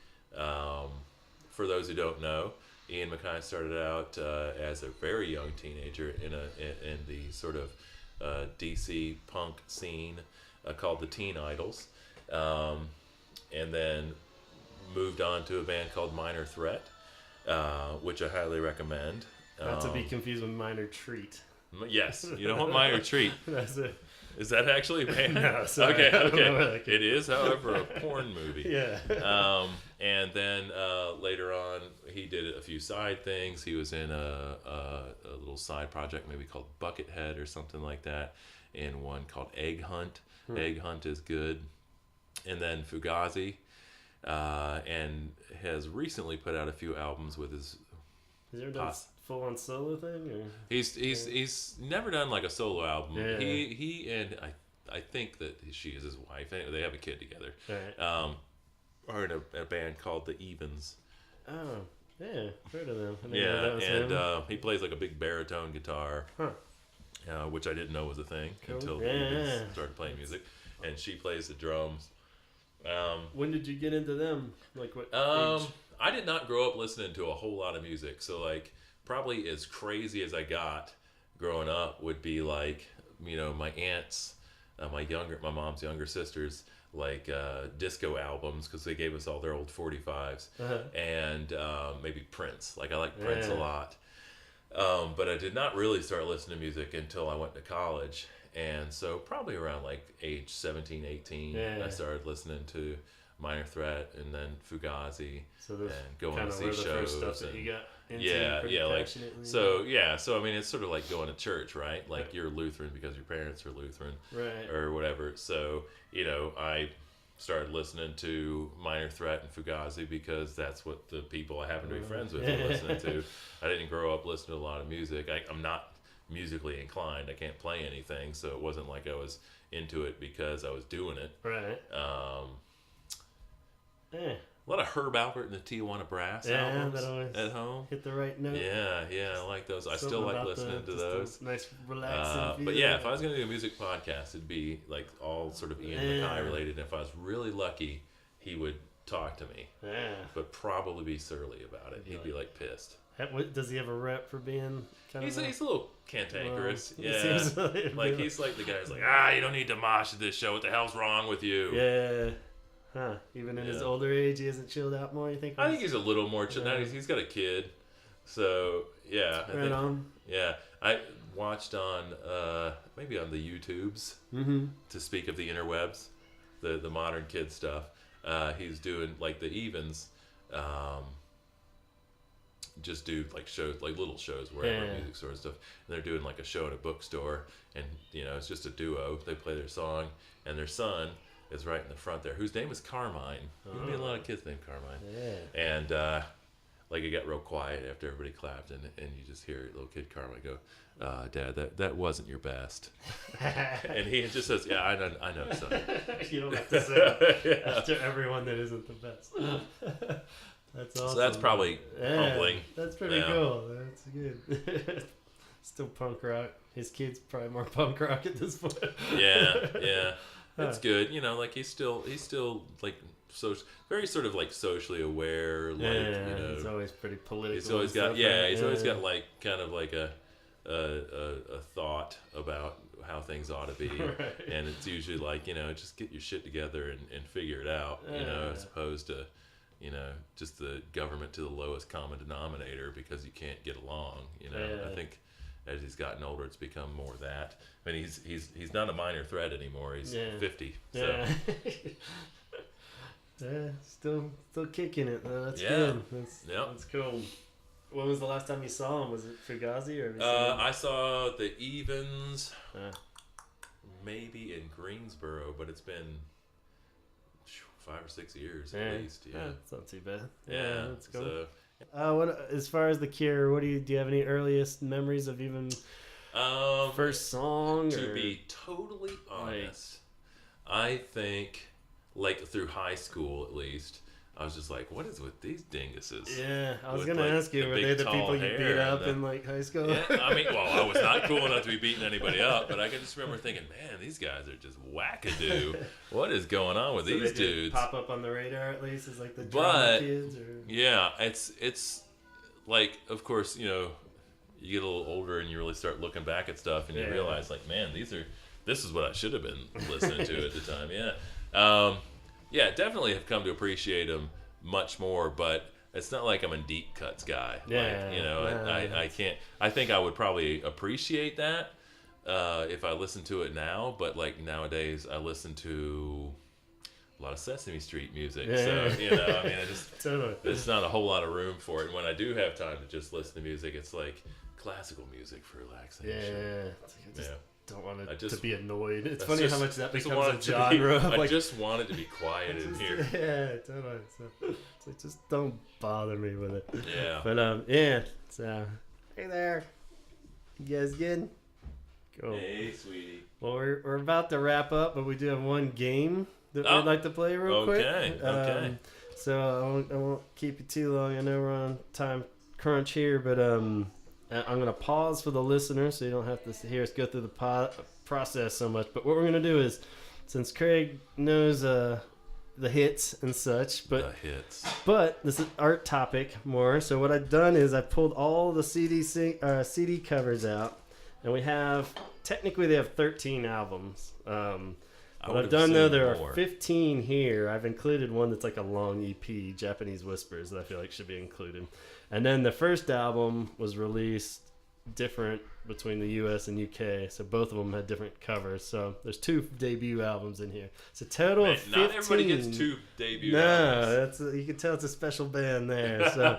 for those who don't know, Ian MacKay started out as a very young teenager in the sort of DC punk scene called the Teen Idols, and then moved on to a band called Minor Threat, which I highly recommend. Not to be confused with Minor Treat. Yes, you don't want Minor Treat. That's it. Is that actually a band? No, sorry. Okay. It is, however, a porn movie. Yeah. And then later on, he did a few side things. He was in a little side project, maybe called Buckethead or something like that, in one called Egg Hunt. Egg Hunt is good. And then Fugazi, and has recently put out a few albums with his... Has he ever done full on solo thing? Or? He's never done like a solo album. Yeah. He and I think that she is his wife. Anyway, they have a kid together. Right. Are in a band called the Evens. Oh, yeah, heard of them. He plays like a big baritone guitar, which I didn't know was a thing until the Evens started playing music. And she plays the drums. When did you get into them? Like what age? I did not grow up listening to a whole lot of music, so like probably as crazy as I got growing up would be like, you know, my aunts, my mom's younger sisters, like disco albums, because they gave us all their old 45s, and maybe Prince. Like I like Prince a lot, but I did not really start listening to music until I went to college, and so probably around like age 17, 18, I started listening to Minor Threat and then Fugazi, and going to see shows. Stuff that you got into so I mean it's sort of like going to church, right? Like you're Lutheran because your parents are Lutheran, right, or whatever. So you know, I started listening to Minor Threat and Fugazi because that's what the people I happen to be friends with were listening to. I didn't grow up listening to a lot of music. I'm not musically inclined. I can't play anything, so it wasn't like I was into it because I was doing it. Right. A lot of Herb Alpert and the Tijuana Brass albums at home. Hit the right note. Yeah, I like those. I still like listening to those. Nice, relaxing. But yeah, if I was going to do a music podcast, it'd be like all sort of Ian MacKay related. And if I was really lucky, he would talk to me. Yeah. But probably be surly about it. He'd be like pissed. Does he have a rep for being he's a little cantankerous. Well, like he's like the guy who's like, you don't need to mosh at this show. What the hell's wrong with you? Yeah. Huh. Even in his older age, he hasn't chilled out more, you think? I think he's a little more chilled out. He's got a kid. So, yeah. I watched on, maybe on the YouTubes, to speak of the interwebs, the modern kid stuff. He's doing, like, the Evens, just do, like, shows, like, little shows, wherever, music store and stuff. And they're doing, like, a show at a bookstore. And, you know, it's just a duo. They play their song. And their son is right in the front there, whose name is Carmine. There'll be a lot of kids named Carmine. Yeah. And like it got real quiet after everybody clapped, and you just hear little kid Carmine go, "Dad, that wasn't your best." And he just says, "Yeah, I know, son." You don't have to say that after everyone that isn't the best. That's awesome. So that's probably humbling. That's pretty cool. That's good. Still punk rock. His kid's probably more punk rock at this point. Yeah. It's good, you know. Like he's still like very sort of like socially aware. Like you know, he's always pretty political. He's always got he's always got like kind of like a thought about how things ought to be, and it's usually like, you know, just get your shit together and figure it out, you know, as opposed to, you know, just the government to the lowest common denominator because you can't get along. You know, I think as he's gotten older, it's become more that. I mean, he's not a Minor Threat anymore. He's 50. So. Still kicking it though. That's good. That's cool. When was the last time you saw him? Was it Fugazi or? I saw the Evens, maybe in Greensboro, but it's been 5 or 6 years at least. Yeah, it's not too bad. Yeah, that's cool. What as far as the Cure? What do you have any earliest memories of even first song? To be totally honest, I think like through high school at least, I was just like, what is with these dinguses? Yeah, I was With, gonna like, ask you, the were big, they the tall people you hair beat and up the- in like high school? Yeah, I mean, well, I was not cool enough to be beating anybody up, but I can just remember thinking, man, these guys are just wackadoo. What is going on with So these they did dudes? pop up on the radar at least as like the But- drama kids, or Yeah, it's like, of course, you know, you get a little older and you really start looking back at stuff and you Yeah. realize, like, man, this is what I should have been listening to at the time. Yeah, yeah, definitely have come to appreciate them much more, but it's not like I'm a deep cuts guy. Yeah, like, you know, no, I can't. I think I would probably appreciate that if I listened to it now, but like nowadays I listen to a lot of Sesame Street music. Yeah. So, you know, I mean, totally. there's not a whole lot of room for it. And when I do have time to just listen to music, it's like classical music for relaxation. Yeah, it's like I just don't want it to be annoyed. It's funny how much that becomes a genre. I just want it to be quiet in here. Yeah, totally. So it's like, just don't bother me with it. Yeah. But yeah. So hey there, you guys good? Cool. Hey, sweetie. Well, we're about to wrap up, but we do have one game that Oh, we'd like to play real quick. Okay. So I won't keep you too long. I know we're on time crunch here, but I'm going to pause for the listener so you don't have to hear us go through the process so much. But what we're going to do is, since Craig knows the hits and such, but this is art topic more. So what I've done is I pulled all the CD covers out, and we have, technically they have 13 albums. What I've done though, there are 15 here. I've included one that's like a long EP, Japanese Whispers, that I feel like should be included. And then the first album was released different between the US and UK, so both of them had different covers. So there's 2 debut albums in here. It's a total of 15. Not everybody gets 2 debut albums. No, you can tell it's a special band there. So,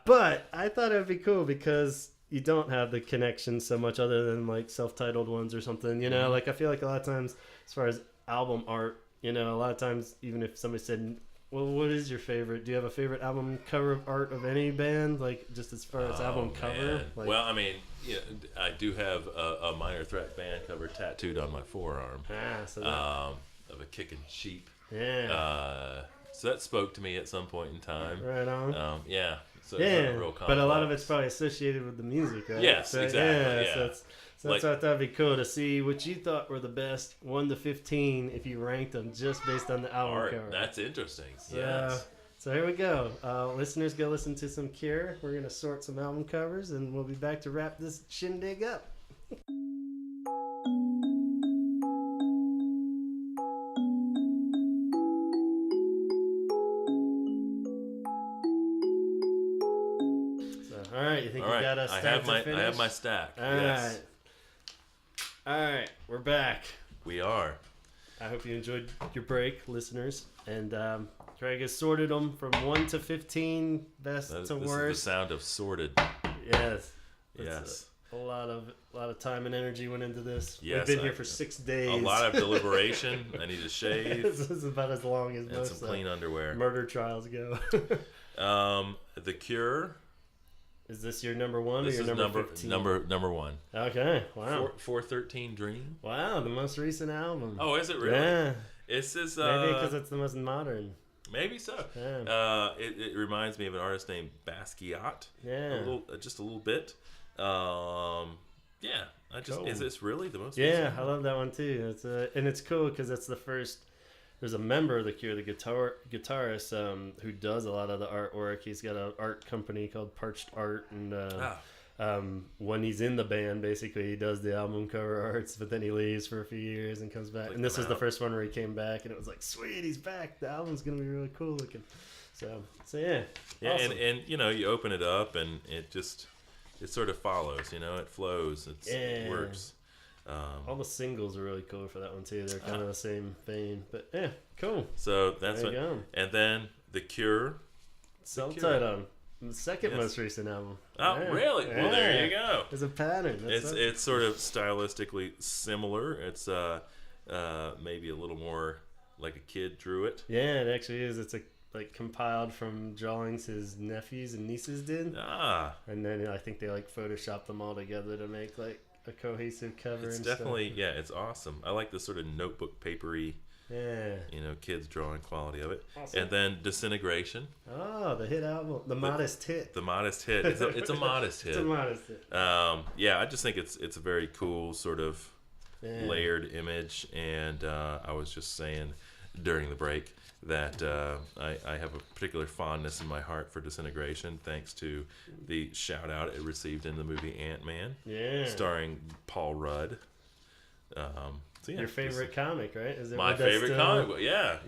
but I thought it would be cool because you don't have the connection so much other than like self-titled ones or something, you know. Like I feel like a lot of times as far as album art, you know, a lot of times even if somebody said, well, what is your favorite, do you have a favorite album cover art of any band, like just as far as album cover? Like, well, I mean, yeah, I do have a Minor Threat band cover tattooed on my forearm of a kicking sheep. So that spoke to me at some point in time. Right on. Yeah. So yeah, it's real but a lot of it's probably associated with the music, right? Yes, so, exactly. Yeah. So that's why I thought it'd be cool to see what you thought were the best 1 to 15 if you ranked them just based on the album art. cover. That's interesting. So, yes. So here we go. Listeners, go listen to some Cure. We're going to sort some album covers, and we'll be back to wrap this shindig up. All right, you think you got a stack to finish? I have my stack. All right, we're back. We are. I hope you enjoyed your break, listeners. And Craig has sorted them from 1 to 15, best to this worst. is the sound of sorted. Yes. Yes. A lot of time and energy went into this. Yes, We've been here for 6 days. A lot of deliberation. I need to shave. This is about as long as and most some clean underwear. murder trials go. The Cure. Is this your number 1 This or your is number 15? number 1. Okay. Wow. 413 Dream. Wow, the most recent album. Oh, is it really? Yeah. It's this. Maybe because it's the most modern. Maybe so. Yeah. It reminds me of an artist named Basquiat. Yeah. Just a little bit. Yeah. Cool. Is this really the most? Yeah, recent? I love that one too. And it's cool because it's the first. There's a member of the Cure, the guitarist, who does a lot of the artwork. He's got an art company called Parched Art, and when he's in the band, basically he does the album cover arts, but then he leaves for a few years and comes back. And this was the first one where he came back, and it was like, sweet, he's back. The album's gonna be really cool looking. So yeah. Yeah, awesome. and you know, you open it up, and it sort of follows. You know, it flows. It works. All the singles are really cool for that one too. They're kind of the same vein, but yeah, cool. So that's there you go. And then The Cure. Self-titled, the second most recent album. Oh, really? Well, there you go. There's a pattern. It's sort of stylistically similar. It's maybe a little more like a kid drew it. Yeah, it actually is. It's like compiled from drawings his nephews and nieces did. And then I think they like photoshopped them all together to make like a cohesive cover. It's and definitely stuff. it's awesome. I like the sort of notebook papery Yeah. You know, kids drawing quality of it. Awesome. And then Disintegration. Oh, the hit album, the modest hit. The modest hit. It's a modest hit. It's a modest hit. Yeah, I just think it's a very cool sort of layered image. And I was just saying during the break that I have a particular fondness in my heart for Disintegration, thanks to the shout out it received in the movie Ant-Man, starring Paul Rudd. So yeah, your favorite comic, right? Is it my favorite comic book? Yeah.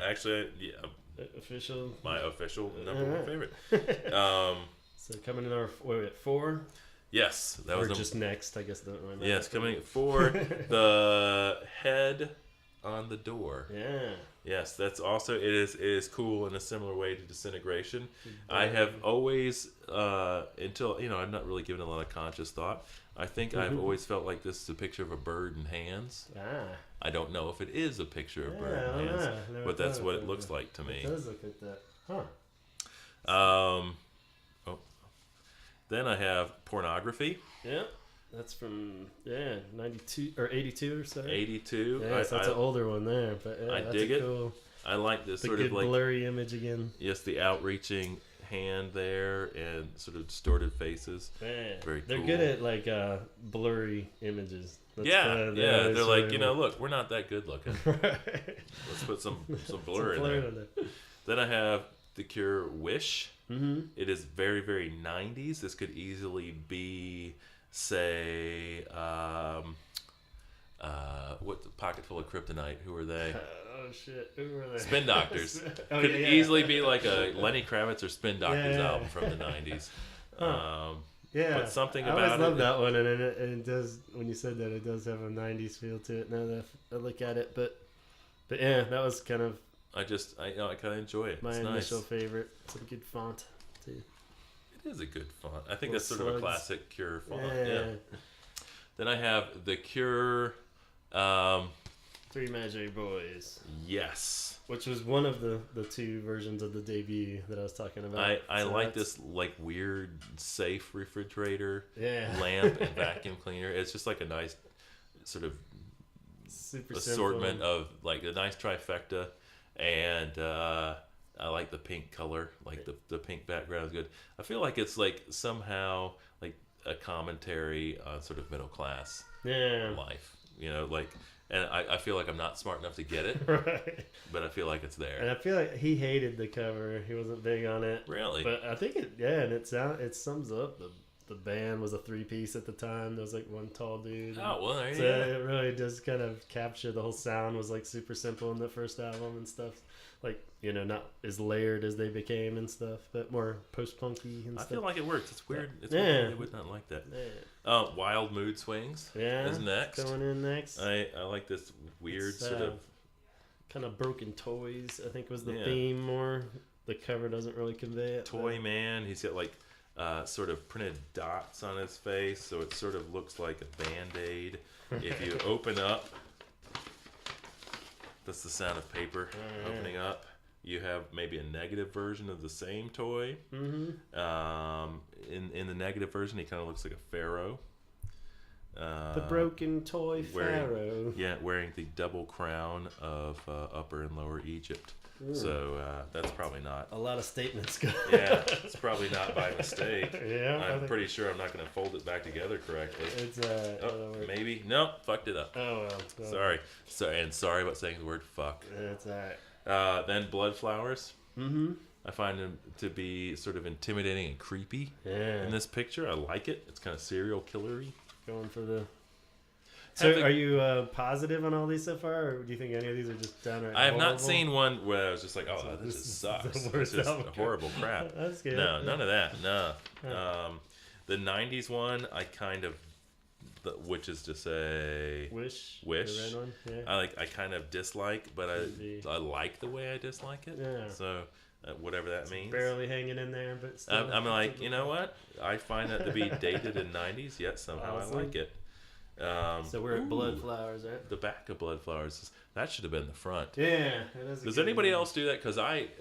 Actually, official. My official number one favorite. So coming in our 4. Yes, that was just next. I guess don't remember. Yes, coming at 4. The head on the door. Yeah. Yes, that's also it is cool in a similar way to Disintegration. I have always until I've not really given a lot of conscious thought. I think I've always felt like this is a picture of a bird in hands. I don't know if it is a picture of a bird in hands, but that's what it looks like to me. It does look like that. Huh. Then I have Pornography. Yeah. That's from 92 or 82 or so. 82. Yeah, so that's an older one there, but I that's dig it. Cool, I like this the sort good of like blurry image again. Yes, the outreaching hand there and sort of distorted faces. Man, very they're cool. good at like blurry images. That's they're like, look, we're not that good looking. Let's put some blur in there. Then I have The Cure, Wish. Mm-hmm. It is very, very 90s. This could easily be, say, what Pocket Full of Kryptonite? Who are they? Oh shit! Who were they? Spin Doctors. Could easily be like a Lenny Kravitz or Spin Doctors album from the 90s. But something about it. I always love that one, and it does. When you said that, it does have a 90s feel to it. Now that I look at it, but yeah, that was kind of. I kind of enjoy it. My it's initial nice. favorite. It's a good font too. It is a good font. I think Little that's sort of a classic Cure font. Yeah. Then I have The Cure. Three Imaginary Boys. Yes. Which was one of the 2 versions of the debut that I was talking about. I like this like weird safe refrigerator lamp and vacuum cleaner. It's just like a nice sort of super assortment simple. of like a nice trifecta. And I like the pink color, like the pink background is good. I feel like it's like somehow like a commentary on sort of middle class life, and I feel like I'm not smart enough to get it, right? But I feel like it's there. And I feel like he hated the cover. He wasn't big on it. Really? But I think it sums up the band was a 3-piece at the time. There was like one tall dude. Oh well, there you so go. it really does kind of capture the whole sound. Was like super simple in the first album and stuff. Like not as layered as they became and stuff, but more post-punky and stuff. I feel like it works. It's weird. It's weird. I would not like that. Yeah. Wild Mood Swings is next. Going in next. I like this weird sort of kind of broken toys. I think was the theme more. The cover doesn't really convey it. Toy Man. He's got like sort of printed dots on his face, so it sort of looks like a Band-Aid. If you open up, that's the sound of paper opening up. You have maybe a negative version of the same toy. Mm-hmm. In the negative version, he kind of looks like a pharaoh. The broken toy pharaoh. Wearing the double crown of Upper and Lower Egypt. So that's probably not a lot of statements. It's probably not by mistake. I'm pretty sure I'm not going to fold it back together correctly. It's maybe fucked it up. Oh well. Sorry about saying the word fuck. It's alright. Then Blood Flowers. Mm-hmm. I find him to be sort of intimidating and creepy in this picture. I like it. It's kind of serial killery. Going for the. So, are you positive on all these so far, or do you think any of these are just downright I have horrible? not seen one where I was just like, "Oh, this just sucks. This is horrible crap." That's good. No, none of that. No. The '90s one, I kind of, which is to say, Wish. The red one? Yeah. I kind of dislike, but I like the way I dislike it. Yeah. So. Whatever that means. Barely hanging in there, but still. I'm like, you know what? I find that to be dated in '90s, yet somehow I like it. So we're at Blood Flowers, right? The back of Blood Flowers. That should have been the front. Yeah. Does anybody else do that? Because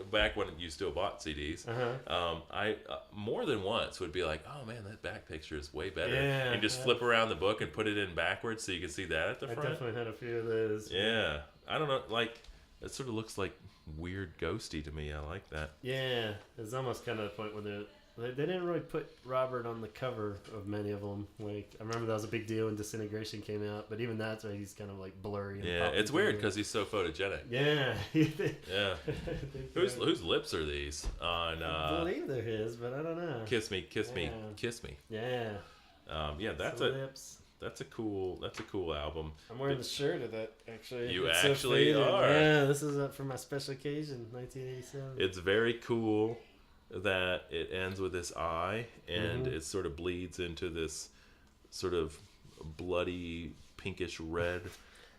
back when you still bought CDs, I more than once would be like, oh man, that back picture is way better. Yeah. And just flip around the book and put it in backwards so you can see that at the front. I definitely had a few of those. Yeah. I don't know, like. it sort of looks like weird ghosty to me. I like that. Yeah, it's almost kind of the point where they didn't really put Robert on the cover of many of them. Like, I remember that was a big deal when Disintegration came out, but even that's why he's kind of like blurry. And Yeah, it's weird because he's so photogenic. Yeah. Yeah. Whose lips are these on? I believe they're his, but I don't know. Kiss me, kiss me, kiss me. Yeah. Yeah, that's a cool album. I'm wearing the shirt of that, actually. You It's actually so faded. are. Yeah, this is for my special occasion, 1987. It's very cool that it ends with this eye, and it sort of bleeds into this sort of bloody pinkish red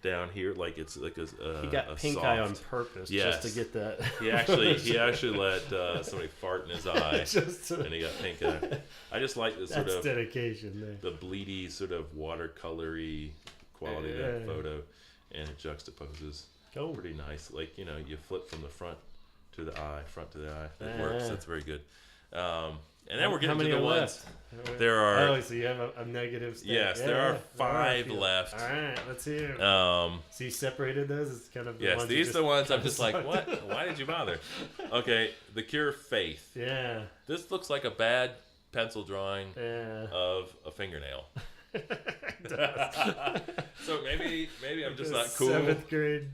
down here, like it's like he got pink soft... eye on purpose just to get that. He actually let somebody fart in his eye, and he got pink eye. I just like this sort of dedication there. The bleedy sort of watercolory quality of that photo, and it juxtaposes pretty nice. Like, you flip from the front to the eye, It works. That's very good. And then we're getting to the ones. Left? There are. Oh, so you have a negative stat. Yes, there are 5 left. All right, let's hear. So you separated those. It's kind of yes. These are the ones I'm just like, what? Why did you bother? Okay, The Cure, Faith. Yeah. This looks like a bad pencil drawing of a fingernail. So maybe I'm just not cool. 7th grade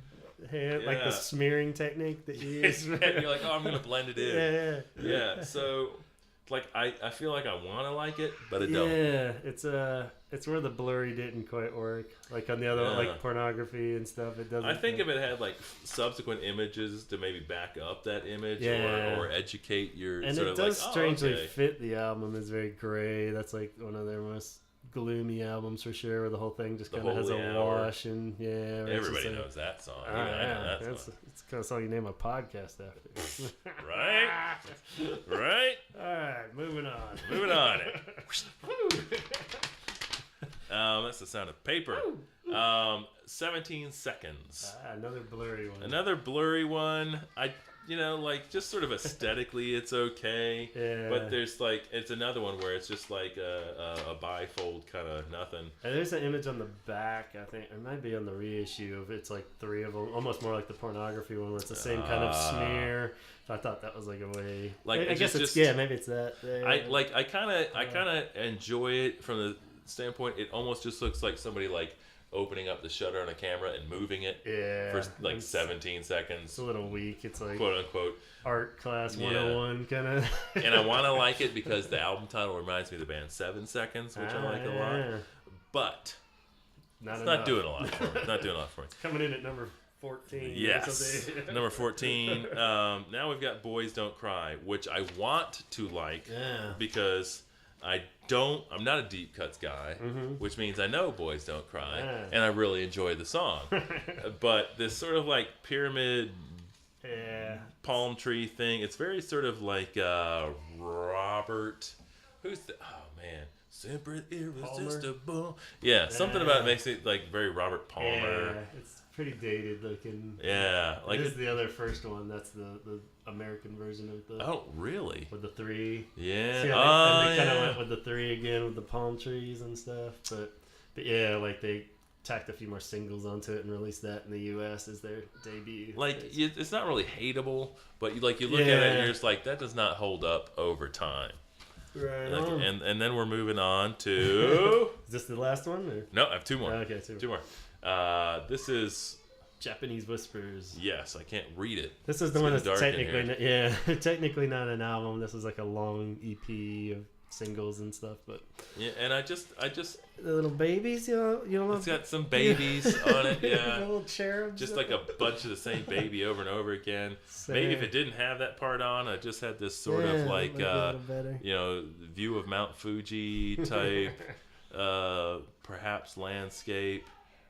hand, like the smearing technique that you use. And you're like, oh, I'm gonna blend it in. Yeah. So, like, I feel like I want to like it, but it don't. Yeah, it's where the blurry didn't quite work. Like on the other, like pornography and stuff, it doesn't. I think if it had like subsequent images to maybe back up that image, or educate your. And sort it of does like, strangely fit the album. It's very gray. That's like one of their most gloomy albums for sure, where the whole thing just kind of has a wash and everybody knows that song. It's kind of song you name a podcast after. Right. All right, moving on. That's the sound of paper. 17 seconds. Another blurry one. Like, just sort of aesthetically, it's okay. Yeah. But there's like, it's another one where it's just like a bifold kind of nothing. And there's an image on the back, I think, it might be on the reissue of it's like 3 of them, almost more like the pornography one, where it's the same kind of smear. So I thought that was like a way. Like, I guess maybe it's that. I kind of enjoy it from the standpoint. It almost just looks like somebody like opening up the shutter on a camera and moving it for like 17 seconds. It's a little weak. It's like quote unquote art class 101 kind of. And I want to like it because the album title reminds me of the band 7 Seconds, which I like a lot. But it's not doing a lot for me. Coming in at number 14. Yes, number 14. Now we've got Boys Don't Cry, which I want to like because I'm not a deep cuts guy, which means I know Boys Don't Cry, and I really enjoy the song. But this sort of like pyramid palm tree thing, it's very sort of like Robert, Super Irresistible. Yeah, something about it makes it like very Robert Palmer. Yeah, it's pretty dated looking. Yeah, like it is the other first one. That's the American version of the. Oh, really? With the 3. Yeah. See how they kind of went with the 3 again with the palm trees and stuff. But yeah, like they tacked a few more singles onto it and released that in the U.S. as their debut. Like, it's not really hateable, but you look at it and you're just like, that does not hold up over time. Right. Like, and then we're moving on to. Is this the last one? Or? No, I have 2 more. Okay, 2 more. This is Japanese Whispers. Yes, I can't read it. This is the one that's technically not an album. This is like a long EP of singles and stuff, but and I just the little babies, it's got some babies on it, little cherubs, just like a bunch of the same baby over and over again. Maybe if it didn't have that part on, I just had this sort of like view of Mount Fuji type, perhaps landscape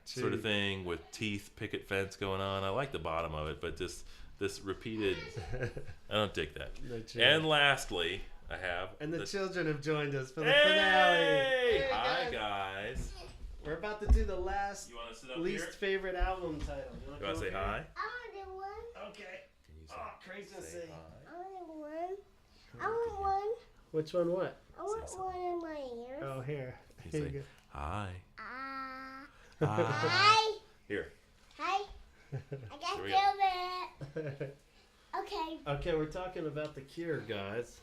sort of thing with teeth picket fence going on. I like the bottom of it, but this repeated, I don't dig that. And lastly, I have... And the children have joined us for the finale. Hey, hi, guys. We're about to do the last least favorite album title. You want to say hi? I want one. Okay. Craig's going to say hi. I want one. Which one what? I want one in my ear. Oh, here. Here you go. Hi. Hi. Here. Hi. I can Here we feel it. Okay. Okay, we're talking about the Cure, guys.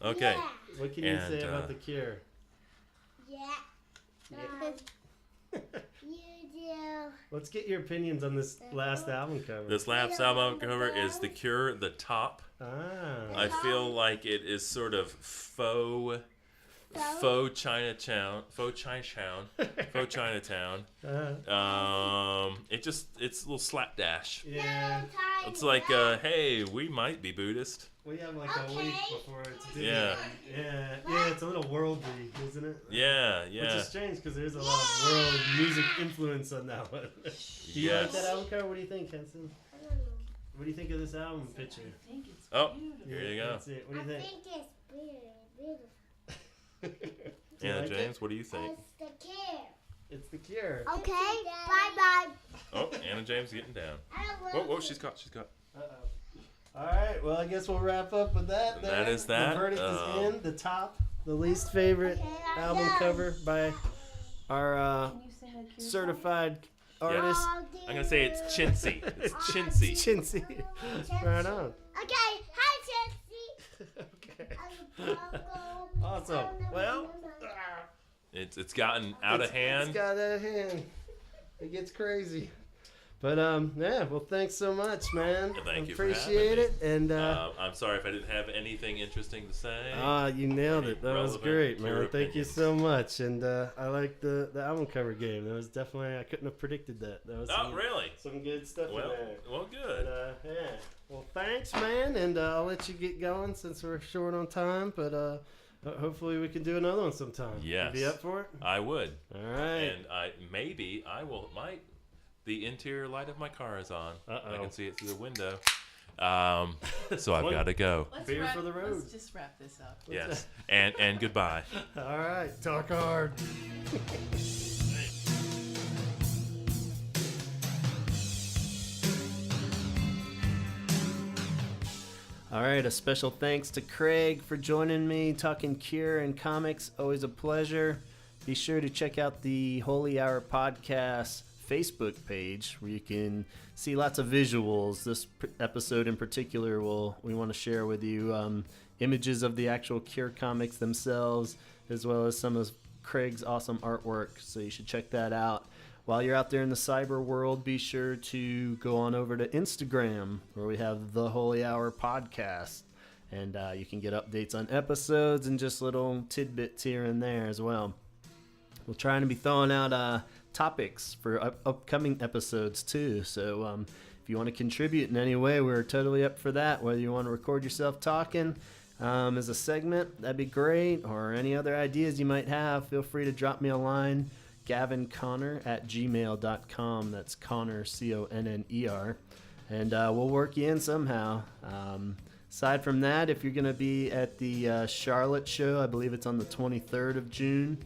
Okay. Yeah. What can you And, say about the Cure? Yeah. You do. Let's get your opinions on this last album cover. This last album cover is The Cure, The Top. I feel like it is sort of faux Chinatown. It's a little slapdash. Yeah. It's like, hey, we might be Buddhist. We have like a week before it's due. Yeah. Yeah, it's a little worldly, isn't it? Yeah. Which is strange because there's a lot of world music influence on that one. Do you like that album cover? What do you think, Henson? I don't know. What do you think of this album picture? I think it's Oh, beautiful. here you go. That's it. What do you think? It's beautiful. Do you Anna like it? James, what do you think? It's the Cure. It's the Cure. Okay. Bye. Oh, Anna James getting down. Whoa, she's caught. Uh-oh. All right, well, I guess we'll wrap up with that. And that is that. The verdict is in. The top, the least favorite album cover by our Can you sing a Cure certified artist, I'm going to say it's chintzy. It's chintzy. Chintzy. Right on. Okay. Hi, Chelsea. Okay. Awesome. Well, It's gotten out of hand. It's got out of hand. It gets crazy. But yeah. Well, thanks so much, man. Thank you for Appreciate having it. And I'm sorry if I didn't have anything interesting to say. you nailed it. That was relevant great, Cure man. Thank you opinions. so much. And I like the album cover game. That was definitely, I couldn't have predicted that. That was Oh, really? some good stuff in Well, there. well, good. But, yeah. Well, thanks, man. And I'll let you get going since we're short on time. But hopefully we can do another one sometime. Yes. You be up for it? I would. All right. And I will. The interior light of my car is on. Uh-oh. I can see it through the window. So I've got to go. Beer for the road. Let's just wrap this up. Yes. And goodbye. All right. Talk hard. All right, a special thanks to Craig for joining me, talking Cure and comics. Always a pleasure. Be sure to check out the Holy Hour Podcast Facebook page where you can see lots of visuals. This episode in particular, we want to share with you images of the actual Cure comics themselves, as well as some of Craig's awesome artwork. So you should check that out. While you're out there in the cyber world, be sure to go on over to Instagram, where we have the Holy Hour Podcast. And you can get updates on episodes and just little tidbits here and there as well. We're trying to be throwing out topics for upcoming episodes too. So if you want to contribute in any way, we're totally up for that. Whether you want to record yourself talking as a segment, that'd be great. Or any other ideas you might have, feel free to drop me a line. gavinconner@gmail.com. That's Connor, Conner. And we'll work you in somehow. Aside from that, if you're going to be at the Charlotte show, I believe it's on the 23rd of June,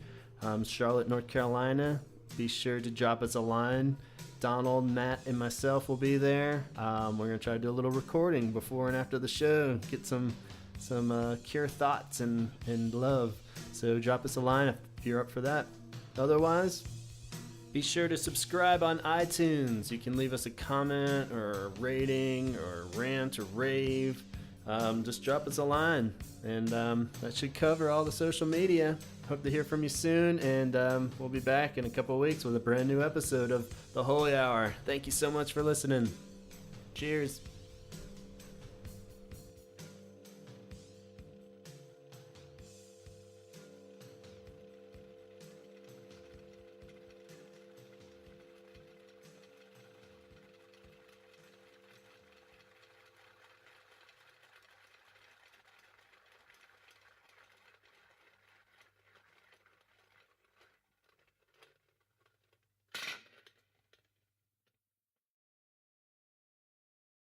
Charlotte, North Carolina, be sure to drop us a line. Donald, Matt, and myself will be there. We're going to try to do a little recording before and after the show, get some Cure thoughts and love. So drop us a line if you're up for that. Otherwise, be sure to subscribe on iTunes. You can leave us a comment or a rating or a rant or rave. Just drop us a line. And that should cover all the social media. Hope to hear from you soon. And we'll be back in a couple of weeks with a brand new episode of The Holy Hour. Thank you so much for listening. Cheers.